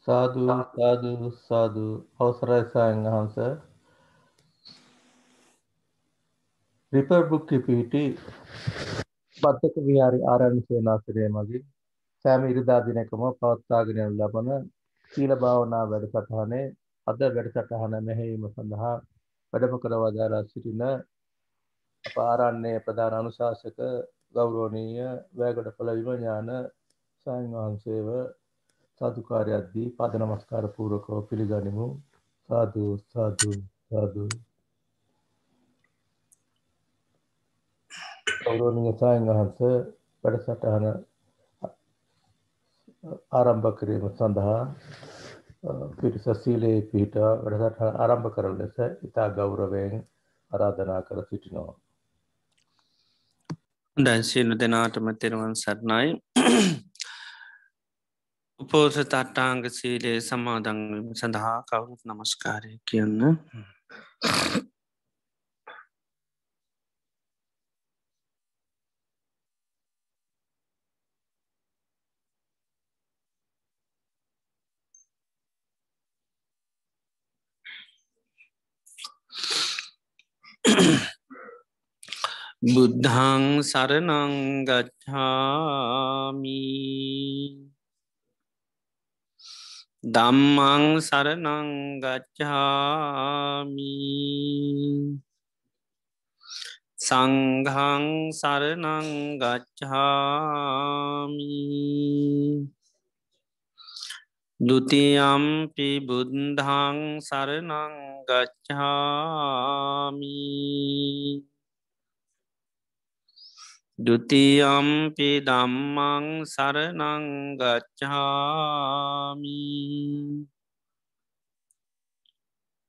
සාදු සාදු සාදු අවසරයි සයන්හන්ස රිපබ්ලික් පිහිටි බද්දක විහාරී ආරණ්‍ය සේනාසනය මගින් සෑම ඉරිදා දිනකම පවත්වාගෙන යනු ලබන සීල භාවනා වැඩසටහනේ අද වැඩසටහන මෙහෙයීම සඳහා වැඩම කර වදාරා සිටින අප ආරණ්‍ය ප්‍රධාන අනුශාසක ගෞරවනීය වැයගොඩපළ විමඥාන ස්වාමීන් වහන්සේව සාදුකාරයක් දී පාද නමස්කාර පූර්වකව පිළිගනිමු. සාදු සාදු සාදු. ගෞරවනීය ස්වාමීන් වහන්සේ වැඩසටහන ආරම්භ කිරීම සඳහා පිරිස සීලේ පිහිටා වැඩසටහන ආරම්භ කරන ලෙස ඉතා ගෞරවයෙන් ආරාධනා කර සිටිනවා. දැන් සියලු දෙනාටම තෙරුවන් සරණයි. උපෝසථ අට්ඨාංග සීලය සමාදන් වීම සඳහා කවුරුත් නමස්කාරය කියන්න. බුද්ධං සරණං ගච්ඡාමි ධම්මං සරණං ගච්ඡාමි සංඝං සරණං ගච්ඡාමි ဒုတိယံ පි බුද්ධං සරණං ගච්ඡාමි ဒုတိယံ පි ධම්මං සරණං ගච්ඡාමි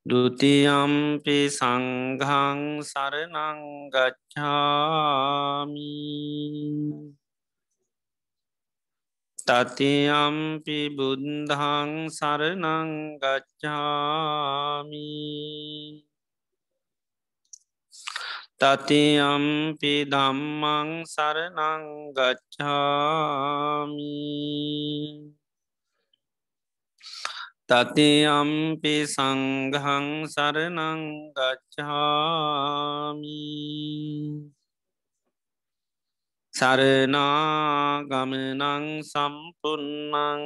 ဒုတိယံ පි සංඝං සරණං ගච්ඡාමි တတိယံ පි බුද්ධං සරණං ගච්ඡාමි တတိယံ පි ධම්මං සරණං ගච්ඡාමි တတိယံ පි සංඝං සරණං ගච්ඡාමි สารณากามนังสัมปุณนัง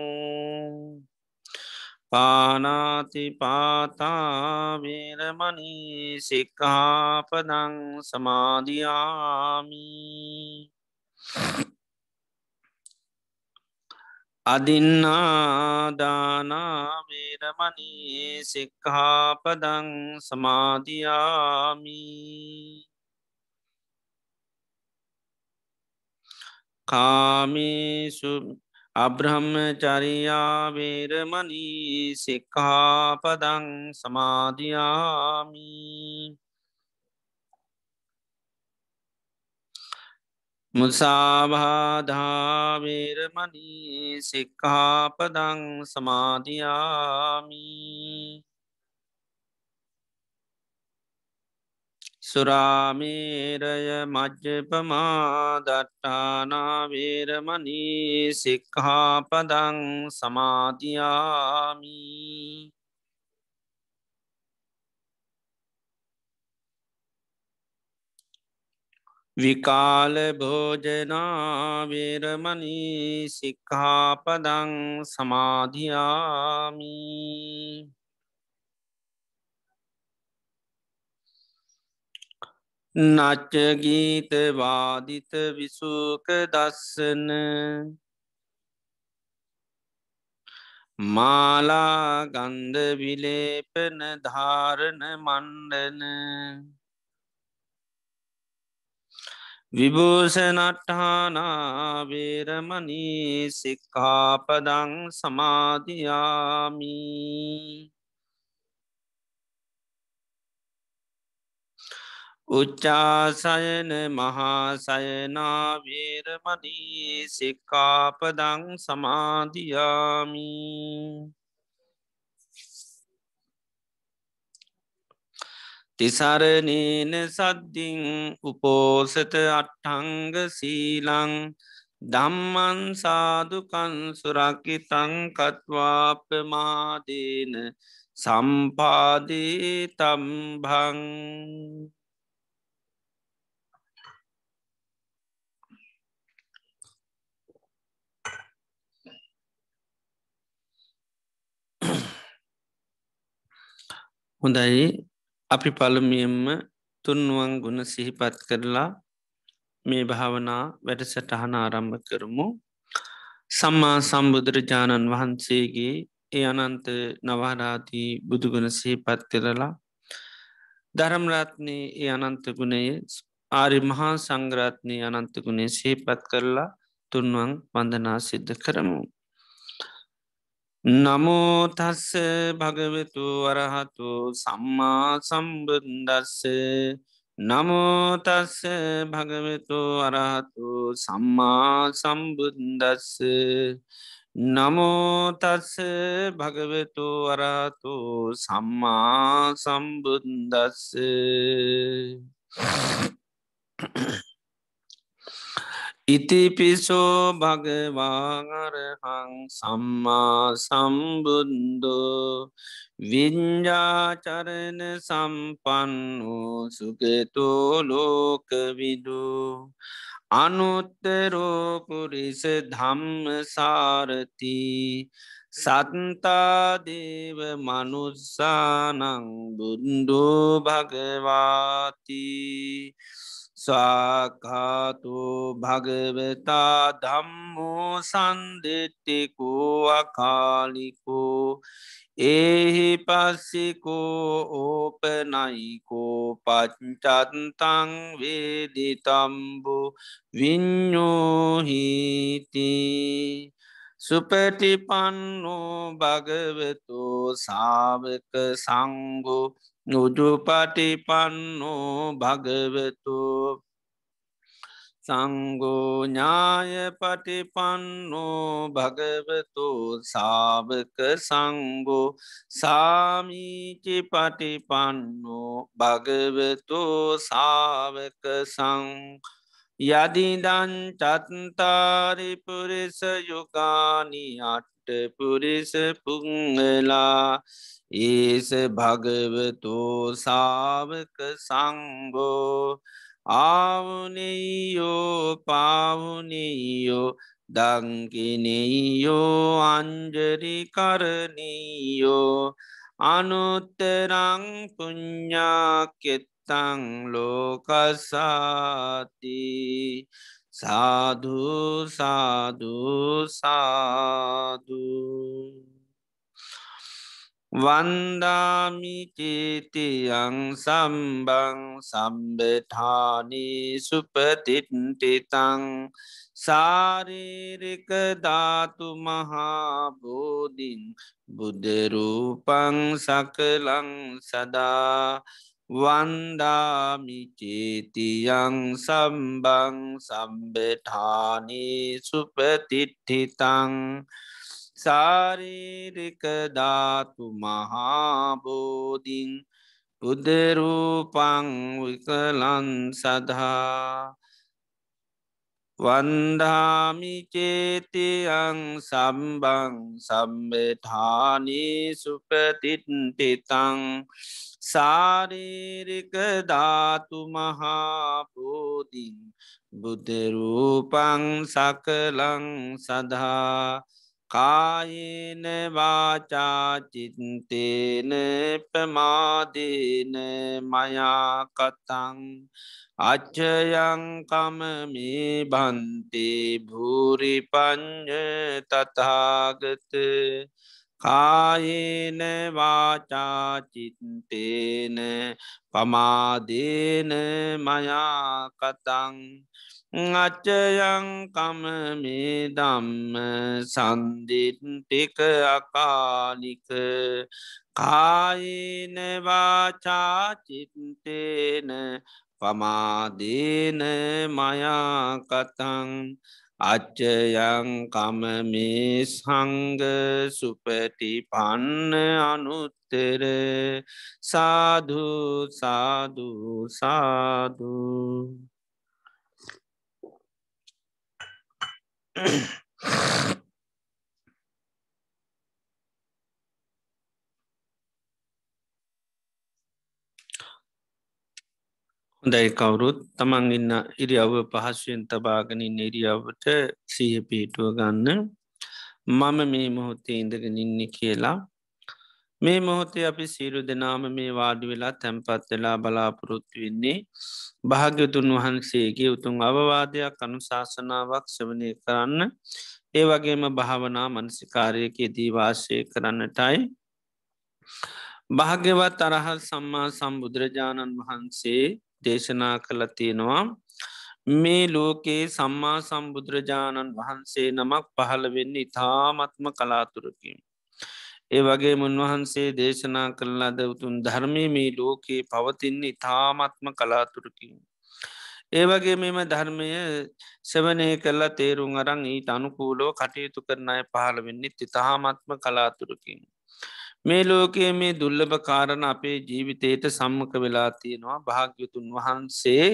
ปานาติปาตาเวรมณีสิกขาปดังสมาธิยามิอดินนาดานาเวรมณีสิกขาปดังสมาธิยามิකාමේසු අබ්‍රහ්මචරියා වේරමණී සික්ඛාපදං සමාදියාමි මුසාවාදා වේරමණී සික්ඛාපදං සමාදියාමි සුරාමේරය මජ්ජපමා දට්ඨානා වේරමණී සික්ඛාපදං සමාදියාමි විකාල භෝජනා වේරමණී සික්ඛාපදං සමාදියාමි නච්ච ගීත වාදිත විසුක දස්සන මාලා ගන්ධ විලේපන ධාරණ මණ්ඩන විභූෂණට්ඨානා වේරමණී සික්ඛාපදං සමාදියාමි උච්චාසයන මහාසයනා වේරමණී සික්ඛාපදං සමාදියාමි තිසරණේන සද්ධින් උපෝසත අට්ඨංග සීලං ධම්මං සාදුකං සුරක්ඛිතං කତ୍වා අපමාදේන සම්පාදී තම්භං. හොඳයි, අපි පළමුවෙන්ම තුන්වන් ගුණ සිහිපත් කරලා මේ භාවනා වැඩසටහන ආරම්භ කරමු. සම්මා සම්බුදුරජාණන් වහන්සේගේ ඒ අනන්ත නවහරාති බුදුගුණ සිහිපත් කරලා ධරම්රත්නය ඒ අනන්ත ගුණය ආරි මහා සංග්‍රාත්නය අනන්ත ගුණේ සිහිපත් කරලා තුන්වන් වන්දනා සිද්ධ කරමු. නමෝතස්ස භගවෙතු වරහතු සම්මා සම්බුන්දස්ස නමෝතස්ස භගවෙතු වරහතු සම්මා සම්බුන්දස්ස නමෝතස්ස භගවෙතු වරහතු සම්මා සම්බුන්දස්ස. ඉතිපිසෝ භගවාගරහං සම්මා සම්බුන්දෝ විඤ්ඥාචරණ සම්පන්නු සුගතෝ ලෝකවිදු අනුත්තරෝපුරිස ධම්ම සාරති සත්තාදේව මනුස්සානං බුන්දෝ භගවාති සාකාතු භගවතා ධම්මෝ සන්දිට්ඨිකෝ අකාලිකෝ ඒහි පස්සිකෝ ඕපනයිකෝ පච්චත්තං වේදිතම්බු විඤ්ඤෝහිති සුපටිපන්නෝ භගවතු සාවක සංඝෝ උජුපටිපන්නෝ භගවතු සංඝෝ ඥාය පටිපන්නෝ භගවතු සාවක සංඝෝ සාමීචි පටිපන්නෝ භගවතු සාවක සංඝෝ යදිදං චත්තාරි පුරිස යුගානි අට්ඨ පුරිස පුංගලා ඒස භගවතු සාවක සංඝෝ ආවුනියෝ පාවුනියෝ දංකිනියෝ අංජරි කරණියෝ අනුත්තරං පුඤ්ඤාකෙත්තං ලෝකසාති සාදු සාදු සාදු. වන්දාමි චේතියං සම්බං සම්බඨානි සුපතිට්ඨිතං සාරීරික ධාතු මහා බෝධින් බුද්ධරූපං සකලං සදා වන්දාමි චේතියං සම්බං සම්බඨානි සුපතිට්ඨිතං සාරීරික ධාතු මහාබෝධින් බුද්ධරූපං විකලං සදා වන්දාමි චේතියං සම්බං සම්බඨානි සුපතිට්ඨිතං සාරීරික ධාතු මහාබෝධින් බුද්ධරූපං සකලං සදා කායේන වාචා චිත්තේන ප්‍රමාදේන මයා කතං අච්චයං කමමේ බන්තේ භූරි පඤ්ඤ තථාගත කායේන වාචා චිත්තේන පමාදේන මයා කතං අච්චයං කමමේ ධම්ම සන්දිට්ඨික අකාලික කායේන වාචා චිත්තේන පමාදේන මයා කතං අච්චයං කමමේ සංඝ සුපටිපන්න අනුත්තර සාදු සාදු සාදු. හොඳයි කවුරුත් තමන් ඉන්න ඉරියව්ව පහසුවෙන් තබාගනින් ඉරියව්වට සහ පිටුව ගන්න මම මේ මොහොත්තේ ඉඳගෙන ඉන්න කියලා මේ මොහොතේ අපි සීරු දෙනාම මේ වාඩි වෙලා තැන්පත් වෙලා බලාපොරොත්තු වෙන්නේ භාග්‍යතුන් වහන්සේගේ උතුන් අවවාදයක් අනුශාසනාවක් සවනය කරන්න ඒ වගේම භාවනා මනසිකාරයක දීවාශය කරන්නටයි භාග්‍යවත් අරහල් සම්මා සම්බුදුරජාණන් වහන්සේ දේශනා කළ තියෙනවා මේ ලෝකයේ සම්මා සම්බුදුරජාණන් වහන්සේ නමක් පහළ වෙන්න ඉතාමත්ම කලාතුරකින්. ඒ වගේ මුන්වහන්සේ දේශනා කරලාද උතුන් ධර්මය මේ ලෝකයේ පවතින්නේ ඉතාමත්ම කලාතුරකින්. ඒ වගේ මෙම ධර්මය සවනය කරලා තේරුම් අරං ඊට අනුකූලෝ කටයුතු කරන අය පහළ වෙන්නෙත් ඉතාමත්ම කලාතුරකින්. මේ ලෝකයේ මේ දුල්ලභ කාරණ අපේ ජීවිතයට සම්මක වෙලා තියෙනවා භාග්‍යතුන් වහන්සේ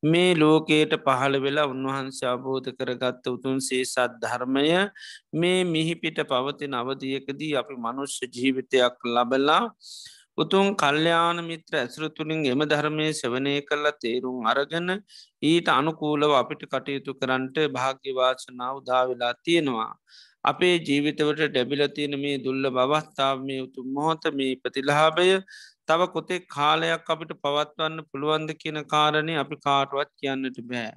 මේ ලෝකයට පහළ වෙලා උන්වහන්සේ අබෝධ කරගත්ත උතුන්සේ සත් ධර්මය මේ මිහිපිට පවතින අවධියකදී අපි මනුෂ්‍ය ජීවිතයක් ලබලා උතුන් කල්්‍යයාන මිත්‍ර ඇසුරතුළින් එම ධර්මය සවනය කරලා තේරුම් අරගන ඊට අනුකූලව අපිට කටයුතු කරන්නට භාග්‍යවාචනාව උදාවෙලා තියෙනවා. අපේ ජීවිතවට ඩැබිලතියන මේ දුල්ල බවස්ථාව මේ උතු මොහොත මේ ප්‍රතිලාභය තව කොතෙක් කාලයක් අපිට පවත්වන්න පුළුවන්ද කියන කාරණය අපි කාටුවත් කියන්නට බෑ.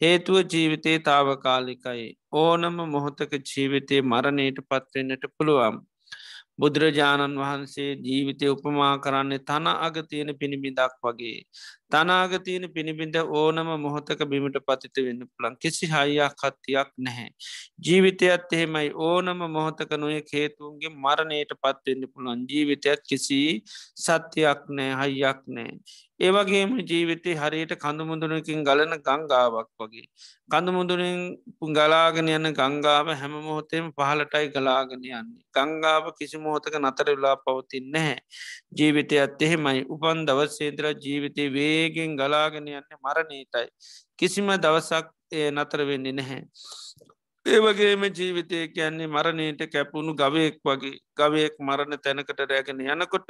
හේතුව ජීවිතයේ තාවකාලිකයි. ඕනම මොහොතක ජීවිතය මරණයට පත්වෙන්නට පුළුවන්. බුදුරජාණන් වහන්සේ ජීවිතය උපමා කරන්නේ තන අග තියෙන පිණිබිඳක් වගේ. තනාගතියන පිණිබිඳ ඕනම මොහොතක බිමිට පතිත වෙන්න පුළන් කිසි හයියක් කත්තියක් නැහැ. ජීවිතයත් එහෙමයි ඕනම මොහොතක නොය හේතුන්ගේ මරණයට පත්වෙන්න පුළන් ජීවිතයක් කිසි සත්‍යයක් නෑ හයියක් නෑ. ඒවගේම ජීවිතය හරියට කඳුමුදුනකින් ගලන ගංගාවක් වගේ. කඳුමුදුරින් ගලාගෙන යන ගංගාව හැම මොහොතේම පහලටයි ගලාගෙන යන්නේ. ගංගාව කිසි මොහොතක නතර වෙලා පවතින් නැහැ. ජීවිතයත් එහෙමයි උපන් දවස්සේදර ජීවිතය වේගෙන් ගලාගෙන යන්න මරණීටයි. කිසිම දවසක් නතර වෙන්නේ නැහැ. ඒවගේම ජීවිතය කියන්නේ මරණයට කැපුණු ගවයෙක් වගේ ගවයෙක් මරණ තැනකට රැගෙන යනකොට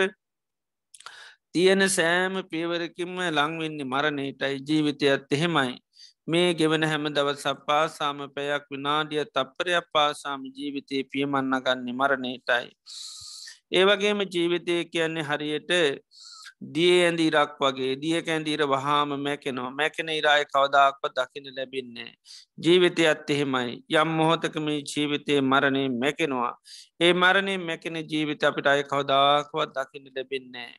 තියෙන සෑම පියවරකින්ම ලංවෙන්නේ මරණයටයි ජීවිතයත් එහෙමයි. මේ ගෙවන හැම දවස් පාසාම පැයක් විනාඩිය තප්පරයක් පාසාම ජීවිතයේ පියමන්න ගන්න මරණයටයි. ඒවගේම ජීවිතය කියන්නේ හරියට දිය ඇඳ ඉරක් වගේ දියක ඇඳීර වහාම මැකෙනවා මැකෙන ඉරාය කවදාක්ව දකින ලැබින්නේ. ජීවිතයත් එහෙමයි යම් මොහොතක මේ ජීවිතය මරණය මැකෙනවා. ඒ මරණය මැකෙන ජීවිත අපිට අය කවදාක්වත් දකින්න ලැබින්නේ.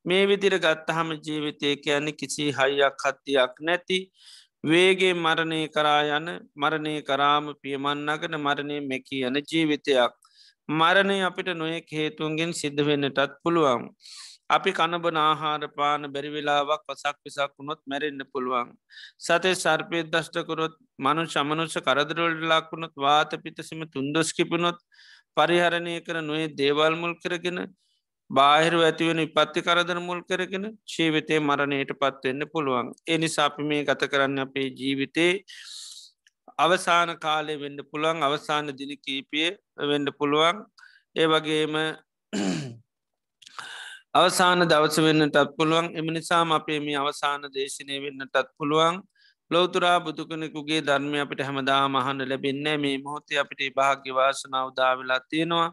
මේ විදිර ගත්තහම ජීවිතය කියන්නේ කිසි හයියක් කත්තියක් නැති වේගේ මරණය කරා යන මරණය කරාම පියමන්නගන මරණය මැකී යන ජීවිතයක්. මරණය අපිට නොයෙක් හේතුන්ගෙන් සිද්ධ වෙන්නටත් පුළුවන්. අපි කණබන ආහාර පාන බැරිවෙලාවක් පසක් පිසක් වුණොත් මැරෙන්න්න පුළුවන්. සතේ සර්පයත් දෂ්ටකොරොත් මනු ශමනුෂ කරදරවලට ලක්වුණොත් වාත පිතසිම තුන්දොස්කිපනොත් පරිහරණය කර නොේ දේවල් මුල් කරගෙන බාහිරු ඇතිවන විපත්ති කරදර මුල් කරගෙන ජීවිතය මරණයට පත්වවෙන්න පුළුවන්. එනිසා අපි මේ ගත කරන්න අපේ ජීවිතේ අවසාන කාලය වෙන්න පුළුවන් අවසාන දින කීපිය වෙන්න පුළුවන්. ඒ වගේම අවසාන දවස වෙන්නටත් පුළුවන් එම නිසාම අපේ මේ අවසාන දේශනය වෙන්නටත් පුළුවන්. ලෝතුරා බුදුකනෙකුගේ ධර්මය අපිට හැමදා මහන්න ලැබෙන්නේ මේ මොහොතේ අපිට භාග්‍යවාසනාව දාවෙලා තියෙනවා.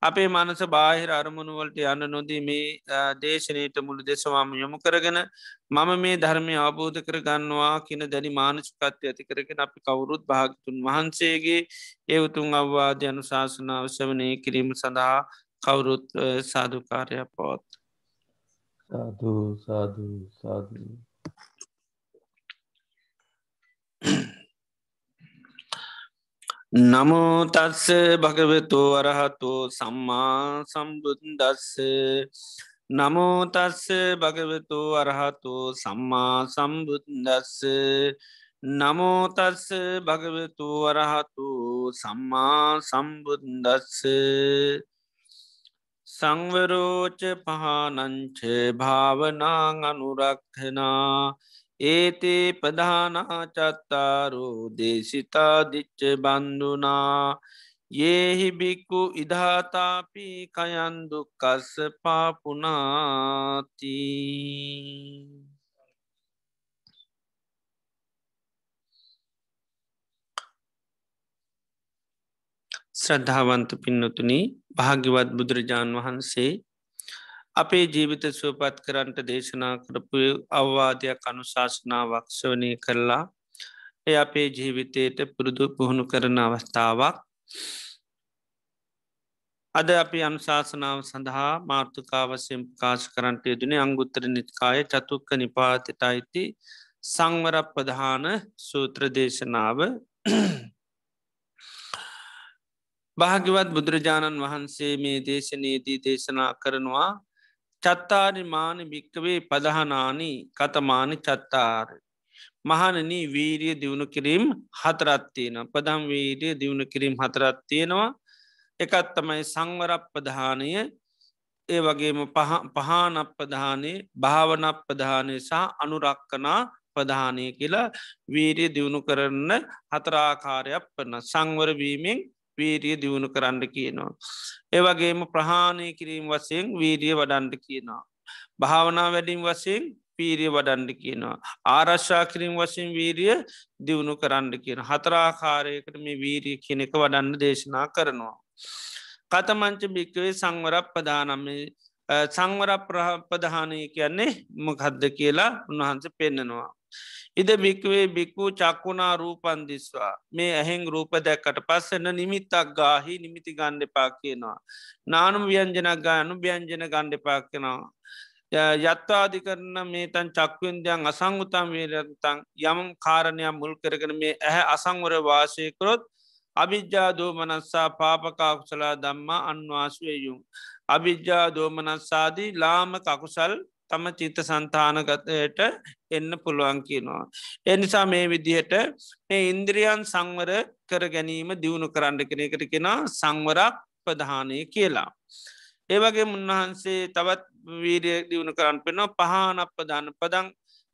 අපේ මනස බාහිර අරමුණුවලට යන්න නොදී මේ දේශනයට මුළු දෙසවාම යොමු කරගෙන මම මේ ධර්මය අවබෝධ කර ගන්නවා කියන දැනි මානසිකත්ය ඇති කරගෙන අපි කවුරුත් භාගතුන් වහන්සේගේ ඒවතුන් අවවාධ යනු ශාසනාව සවනය කිරීම සඳහා කවුරුත් සාධකාරයක් පවත්. සාධූ සාධූ සාධූ. නමෝ තස්ස භගවතු අරහතු සම්මා සම්බුද්දස්ස නමෝ තස්ස භගවතු අරහතු සම්මා සම්බුද්දස්ස නමෝ තස්ස භගවතු අරහතු සම්මා සම්බුද්දස්ස සංවරෝච පහනංච භාවනාං අනුරක්ෂනා ඒතේ පධානා චත්තාරෝ දේශිතා දිච්ච බන්දුනා ඒහි බික්කු ඉධාතාපි කයන්දු කස්ස පාපුනාති. ශ්‍රද්ධාවන්ත පින්නතුනි භාග්‍යවත් බුදුරජාණන් වහන්සේ අපේ ජීවිත සුවපත් කරන්ට දේශනා කරපු අවවාදයක් අනුශාසනාවක් ශ්‍රවනය කරලා එය අපේ ජීවිතයට පුරුදු පුහුණු කරන අවස්ථාවක්. අද අපි අනුශාසනාව සඳහා මාර්ථකාවසයෙන් ප්‍රකාශ කරන්ට යෙදනේ අංගුත්තර නිකාය චතුක්ක නිපාතයට අයිති සංවරප ප්‍රධාන සූත්‍ර දේශනාව. භාග්‍යවත් බුදුරජාණන් වහන්සේ මේ දේශනයේදී දේශනා කරනවා චත්තාරිමාන භික්කවේ පදහනානි කතමානි චත්තාර. මහනනී වීරිය දියුණු කිරීම් හතරත්තියෙන පදම් වීරිය දියුණු කිරීම් හතරත්තියෙනවා. එකත් තමයි සංවරප ප්‍රධානය ඒ වගේම පහනප ප්‍රධානයේ භාවනප ප්‍රධානය සහ අනුරක්කනා ප්‍රධානය කියලා වීරිය දියුණු කරන්න හතරාකාරයක් වන සංවරවීමෙන් වීරිය දියුණු කරන්න කියනවා. ඒවගේම ප්‍රහාණය කිරීම වසයෙන් වීරිය වඩන්ඩ කියනවා. භාවනා වැඩින් වසයෙන් පීරිය වඩන්ඩ කියනවා. ආරශ්ා කිරීම වශයෙන් වීරිය දියුණු කරන්න කියන හතරාකාරයකට මේ වීරිය කියනෙක වඩන්න දේශනා කරනවා. කතමංච භික්කවේ සංවරප ප්‍රධානම සංවර ප්‍රධානය කියන්නේ මොකද්ද කියලා උන්වහන්ස පෙන්න්නනවා. ඉද භික්වේ බික්කු චක්කුණා රූපන්දිස්වා මේ ඇහෙන් රූප දැක්කට පස්සෙන නිමිත්තක් ගාහි නිමිති ගණ්ඩපා කියනවා. නානුම් ව්‍යංජනක් ගානු ව්‍යංජන ගණ්ඩපා කෙනවා. යත්වාදි කරන මේ තන් චක්වින්දයන් අසංගුතම් වේරතන් යම් කාරණයක් මුල් කරගෙන මේ ඇහැ අසංවර වාසයකරොත් අභිජ්ජා දෝමනස්සා පාපකාකුසලා දම්මා අන්වාශවයුම්. අභිජ්ජා දෝමනස්සාදී ලාම කකුසල් තම චිත්ත සන්තානගතයට එන්න පුළුවන් කියනවා. එනිසා මේ විදිහට මේ ඉන්ද්‍රියන් සංවර කර ගැනීම දියුණු කරන්න කෙනෙකට කෙන සංවරක් ප්‍රධානය කියලා. ඒවගේ උන්වහන්සේ තවත් වීරිය දියුණු කරන්න පෙනවා පහනප ප්‍රධාන පදං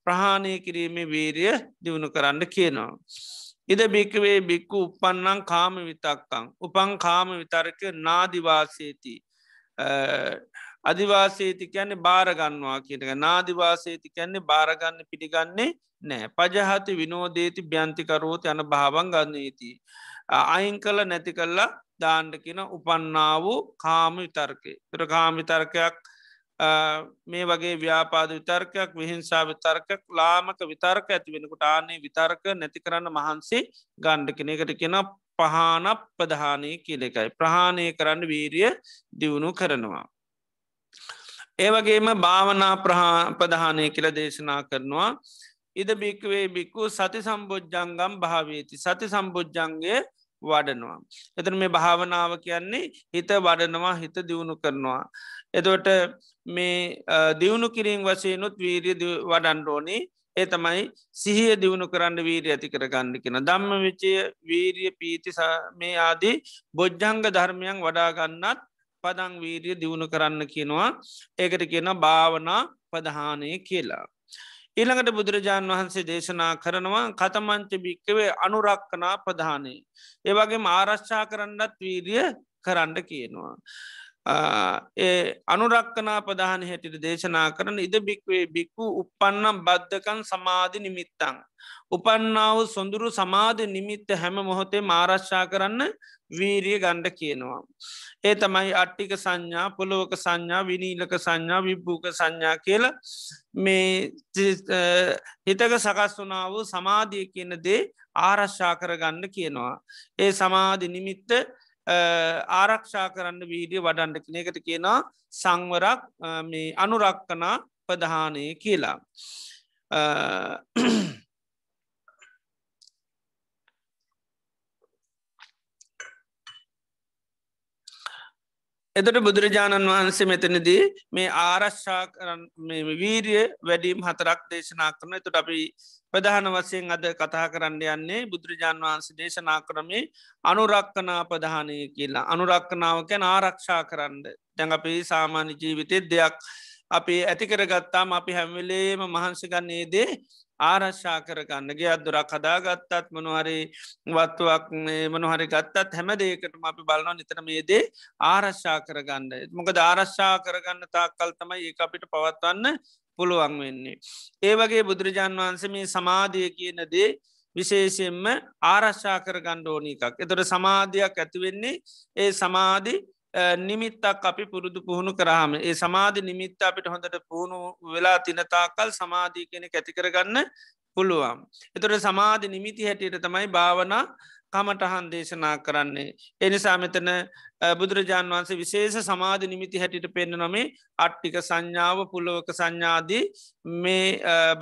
ප්‍රහාණය කිරීමේ වීරිය දියුණු කරන්න කියනවා. ඉද භික්කවේ බික්කු උපන්නං කාම විතක්කං උපං කාම විතරක නාදිවාසේති අධිවාසේති කියන්නේ භාරගන්නවා කියනක නාදිවාසේති කියන්නේ භාරගන්න පිටිගන්නේ නෑ පජහති විනෝදේති භ්‍යන්තිකරෝත යන භාවන් ගන්නේති. අයින් කල නැති කල්ලා දාණ්ඩ කියෙන උපන්නා වූ කාම විතර්කය තර කාම විතර්කයක් මේ වගේ ව්‍යාපාද විතර්කයක් විහිංසා විතර්කයක් ලාමක විතර්ක ඇති වෙනකුට ආනේ විතර්ක නැති කරන්න මහන්සේ ගණ්ඩ කෙනෙකට කෙන පහනප ප්‍රධානය කියලෙකයි ප්‍රහාණය කරන්න වීරිය දියුණු කරනවා. ඒවගේම භාවනා ප්‍රධානය කියල දේශනා කරනවා. ඉද භික්වේ බික්කු සති සම්බෝජ්ජංගම් භාවීති සති සම්බෝජ්ජන්ගේ වඩනවා. එතන මේ භාවනාව කියන්නේ හිත වඩනවා හිත දියුණු කරනවා. එතවට මේ දියුණු කිරින් වසයනුත් වීරිය වඩන්ඩෝනේ ඒ තමයි සිහිය දියුණු කරන්න වීරිය ඇති කර ගන්න කෙන දම්ම විචය වීරිය පීති මේ ආදී බොජ්ජංග ධර්මයන් වඩාගන්නත් පදං වීරිය දියුණු කරන්න කියනවා. ඒකට කියන භාවනා ප්‍රධානය කියලා. ඊළඟට බුදුරජාණන් වහන්සේ දේශනා කරනවා කතමංච භික්කවේ අනුරක්කනා ප්‍රධානය. ඒවගේ ආරශ්චා කරන්නත් වීරිය කරන්න කියනවා. ඒ අනුරක්කනා ප්‍රධාන හැටිට දේශනා කරන ඉද භික්වේ බික්කු උපන්නම් බද්ධකන් සමාධි නිමිත්තං. උපන්නාව සොඳුරු සමාධ නිමිත්ත හැම මොහොතේ ආරශ්චා කරන්න වීරිය ගණ්ඩ කියනවා. ඒ තමයි අට්ටික සංඥා පොළොවක සංඥා විනීලක සංඥා විබ්භූක සංඥා කියල මේ හිතක සකස් වනාව සමාධිය කියන දේ ආරශ්ා කරගන්න කියනවා. ඒ සමාධි නිමිත්ත ආරක්ෂා කරන්න වීඩිය වඩන්ඩ කනෙකට කියනවා සංවරක් මේ අනුරක්කනා ප්‍රධානය කියලා. එතට බුදුරජාණන් වහන්සේ මෙතනදී මේ ආරශ්ා කරන්න වීරිය වැඩීම් හතරක් දේශනා කරන තුට අපි ප්‍රධාන වසයෙන් අද කතා කරන්න යන්නේ බුදුරජාණන් වහන්සේ දේශනා කරමේ අනුරක්කනා ප්‍රධානය කියලා අනුරක්කනාවකැන ආරක්ෂා කරන්න දැන් අපි සාමාන්‍ය ජීවිතය දෙයක් අපි ඇතිකරගත්තාම අපි හැම්වෙලේම මහන්සගන්නේදේ ආරශ්ා කරගන්නගේ අදුරක් හදාගත්තත් මනුහරි වත්තුවක් මනුහරි ගත්තත් හැම දේකටම අපි බලන්න නිතරමේදේ ආරශ්ා කරගන්න මොකද ආරශ්ා කරගන්න තාක්කල් තමයි ඒ අපිට පවත්වන්න පුළුවන් වෙන්නේ. ඒ වගේ බුදුරජාන් වහන්සේ මේ සමාධිය කියන දේ විශේෂයෙන්ම ආරශ්ා කර ගණ්ඩෝනි එකක්. එතොට සමාධයක් ඇතිවෙන්නේ ඒ සමාධි නිමිත්තක් අපි පුරුදු පුහුණු කරහම ඒ සමාධි නිමිත්ත අපිට හොඳට පුහුණු වෙලා තිනතාකල් සමාධී කෙනෙ ඇතිකරගන්න පුළුවන්. එතොට සමාධි නිමිති හැටියට තමයි භාවනා කමටහන් දේශනා කරන්නේ. එනිසා මෙතන බුදුරජාණන් වන්සේ විශේෂ සමාධ නිමිති හැටිට පෙන්න්න නොමේ අට්ටික සංඥාව පුල්ලවක සංඥාදී මේ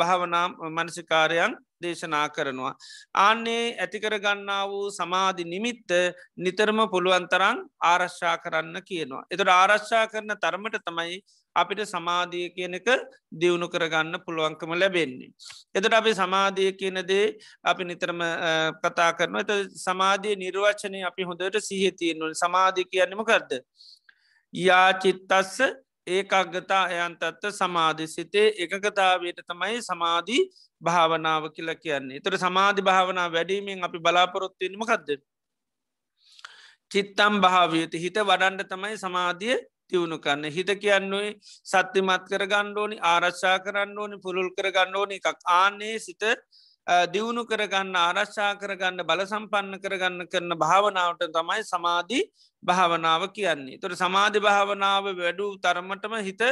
භාවනා මනසිකාරයන් දේශනා කරනවා. ආන්නේ ඇතිකර ගන්නා වූ සමාධි නිමිත්ත නිතරම පුළුවන්තරං ආරශ්ා කරන්න කියනවා. එතට ආරශ්ා කරන තරමට තමයි අපිට සමාධිය කියන එක දියුණු කරගන්න පුළුවන්කම ලැබෙන්නේ. එතට අපි සමාධිය කියනදේ අපි නිතරම කතා කරන එත සමාධිය නිර්වචනය අපි හොඳට සිහතියෙන්නුව සමාධි කියන්නම කරද. යාචිත්තස්ස ඒකක්ගතා අයන්තත්ත සමාධි සිතේ එකගතාවයට තමයි සමාධී භාවනාව කියල කියන්නේ. එතට සමාධි භාවනා වැඩීමෙන් අපි බලාපොරොත්තුවීමම කක්ද. චිත්තම් භාවයත හිත වඩන්ඩ තමයි සමාධිය තිවුණු කන්න හිත කියන්නුවේ සත්‍යමත් කර ගණ්ඩෝනි ආරශ්ා කරන්න ඕනි පුරුල් කර ගන්න ඕනි එකක් ආනේ සිත දියුණු කරගන්න ආරශ්ා කරගන්න බල සම්පන්න කරගන්න කරන භාවනාවට තමයි සමාධී භාවනාව කියන්නේ. තොර සමාධි භාවනාව වැඩු තරමටම හිත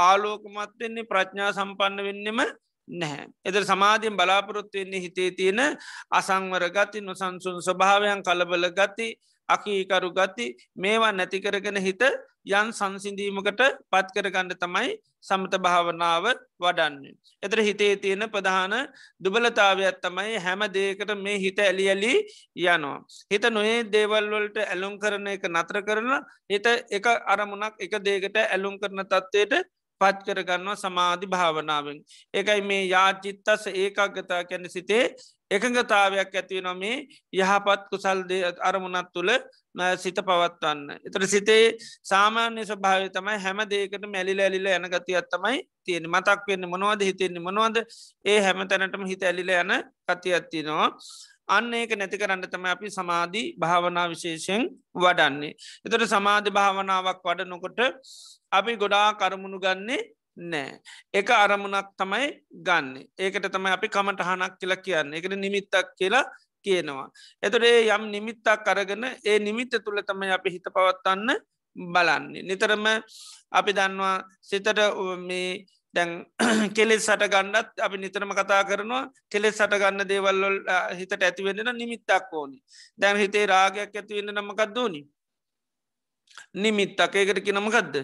ආලෝකමත් වෙන්නේ ප්‍රඥා සම්පන්න වෙන්නෙම නැහැ. එතර සමාධියෙන් බලාපොරොත්තු වෙන්නේ හිතේ තියෙන අසංවර ගති නොසන්සුන් ස්වභාවයන් කලබල ගති අකීකරු ගති මේවා නැතිකරගෙන හිත යන් සංසිඳීමකට පත් කරගන්න තමයි සමත භාවනාව වඩන්නේ. එතර හිතේ තියෙන ප්‍රධාන දුබලතාවයක් තමයි හැම දේකට මේ හිත ඇලියලි යනවා. හිත නොයේ දේවල්වලට ඇලුම් කරන එක නතර කරන හිත එක අරමුණක් එක දේකට ඇලුම් කරන තත්වයට පත් කරගන්නවා සමාධි භාවනාවෙන්. එකයි මේ යාචිත්තස ඒකක්ගතා කැන සිතේ එකඟතාවයක් ඇතිව නොමේ යහපත් කුසල් අරමුණත් තුළ සිත පවත්වන්න. එතර සිතේ සාමාන්‍ය ස්වභාව තමයි හැම දේකට මැලිල ඇලිල යන ගතියත් තමයි තියෙන මතක් වෙන්න මොනවද හිතෙන්නේ මොනවද ඒ හැම තැනටම හිත ඇලිල යන කතියත්තිනවා. අන්න ඒක නැති කරන්න තම අපි සමාධී භාවනා විශේෂයෙන් වඩන්නේ. එතට සමාධි භාවනාවක් වඩනොකොට අපි ගොඩා කරමුණු ගන්නේ නෑ. එක අරමුණක් තමයි ගන්න. ඒකට තමයි අපි කමටහනක් කියලා කියන්න එකට නිමිත්තක් කියලා කියනවා. එතොටේ යම් නිමිත්තක් කරගෙන ඒ නිමිත්ත තුළ තමයි අපි හිත පවත්වන්න බලන්නේ. නිතරම අපි දන්නවා සිතට මේ දැන් කෙලෙස් සට ගන්නත් අපි නිතරම කතා කරනවා කෙලෙස් සට ගන්න දේවල්ලොල් හිතට ඇතිවෙන්න නිමිත්තක් ඕනි. දැන් හිතේ රාගයක් ඇතිවෙන්න නමකක්දෝනි. නිමිත්තක් ඒකට කිනමකක්ද.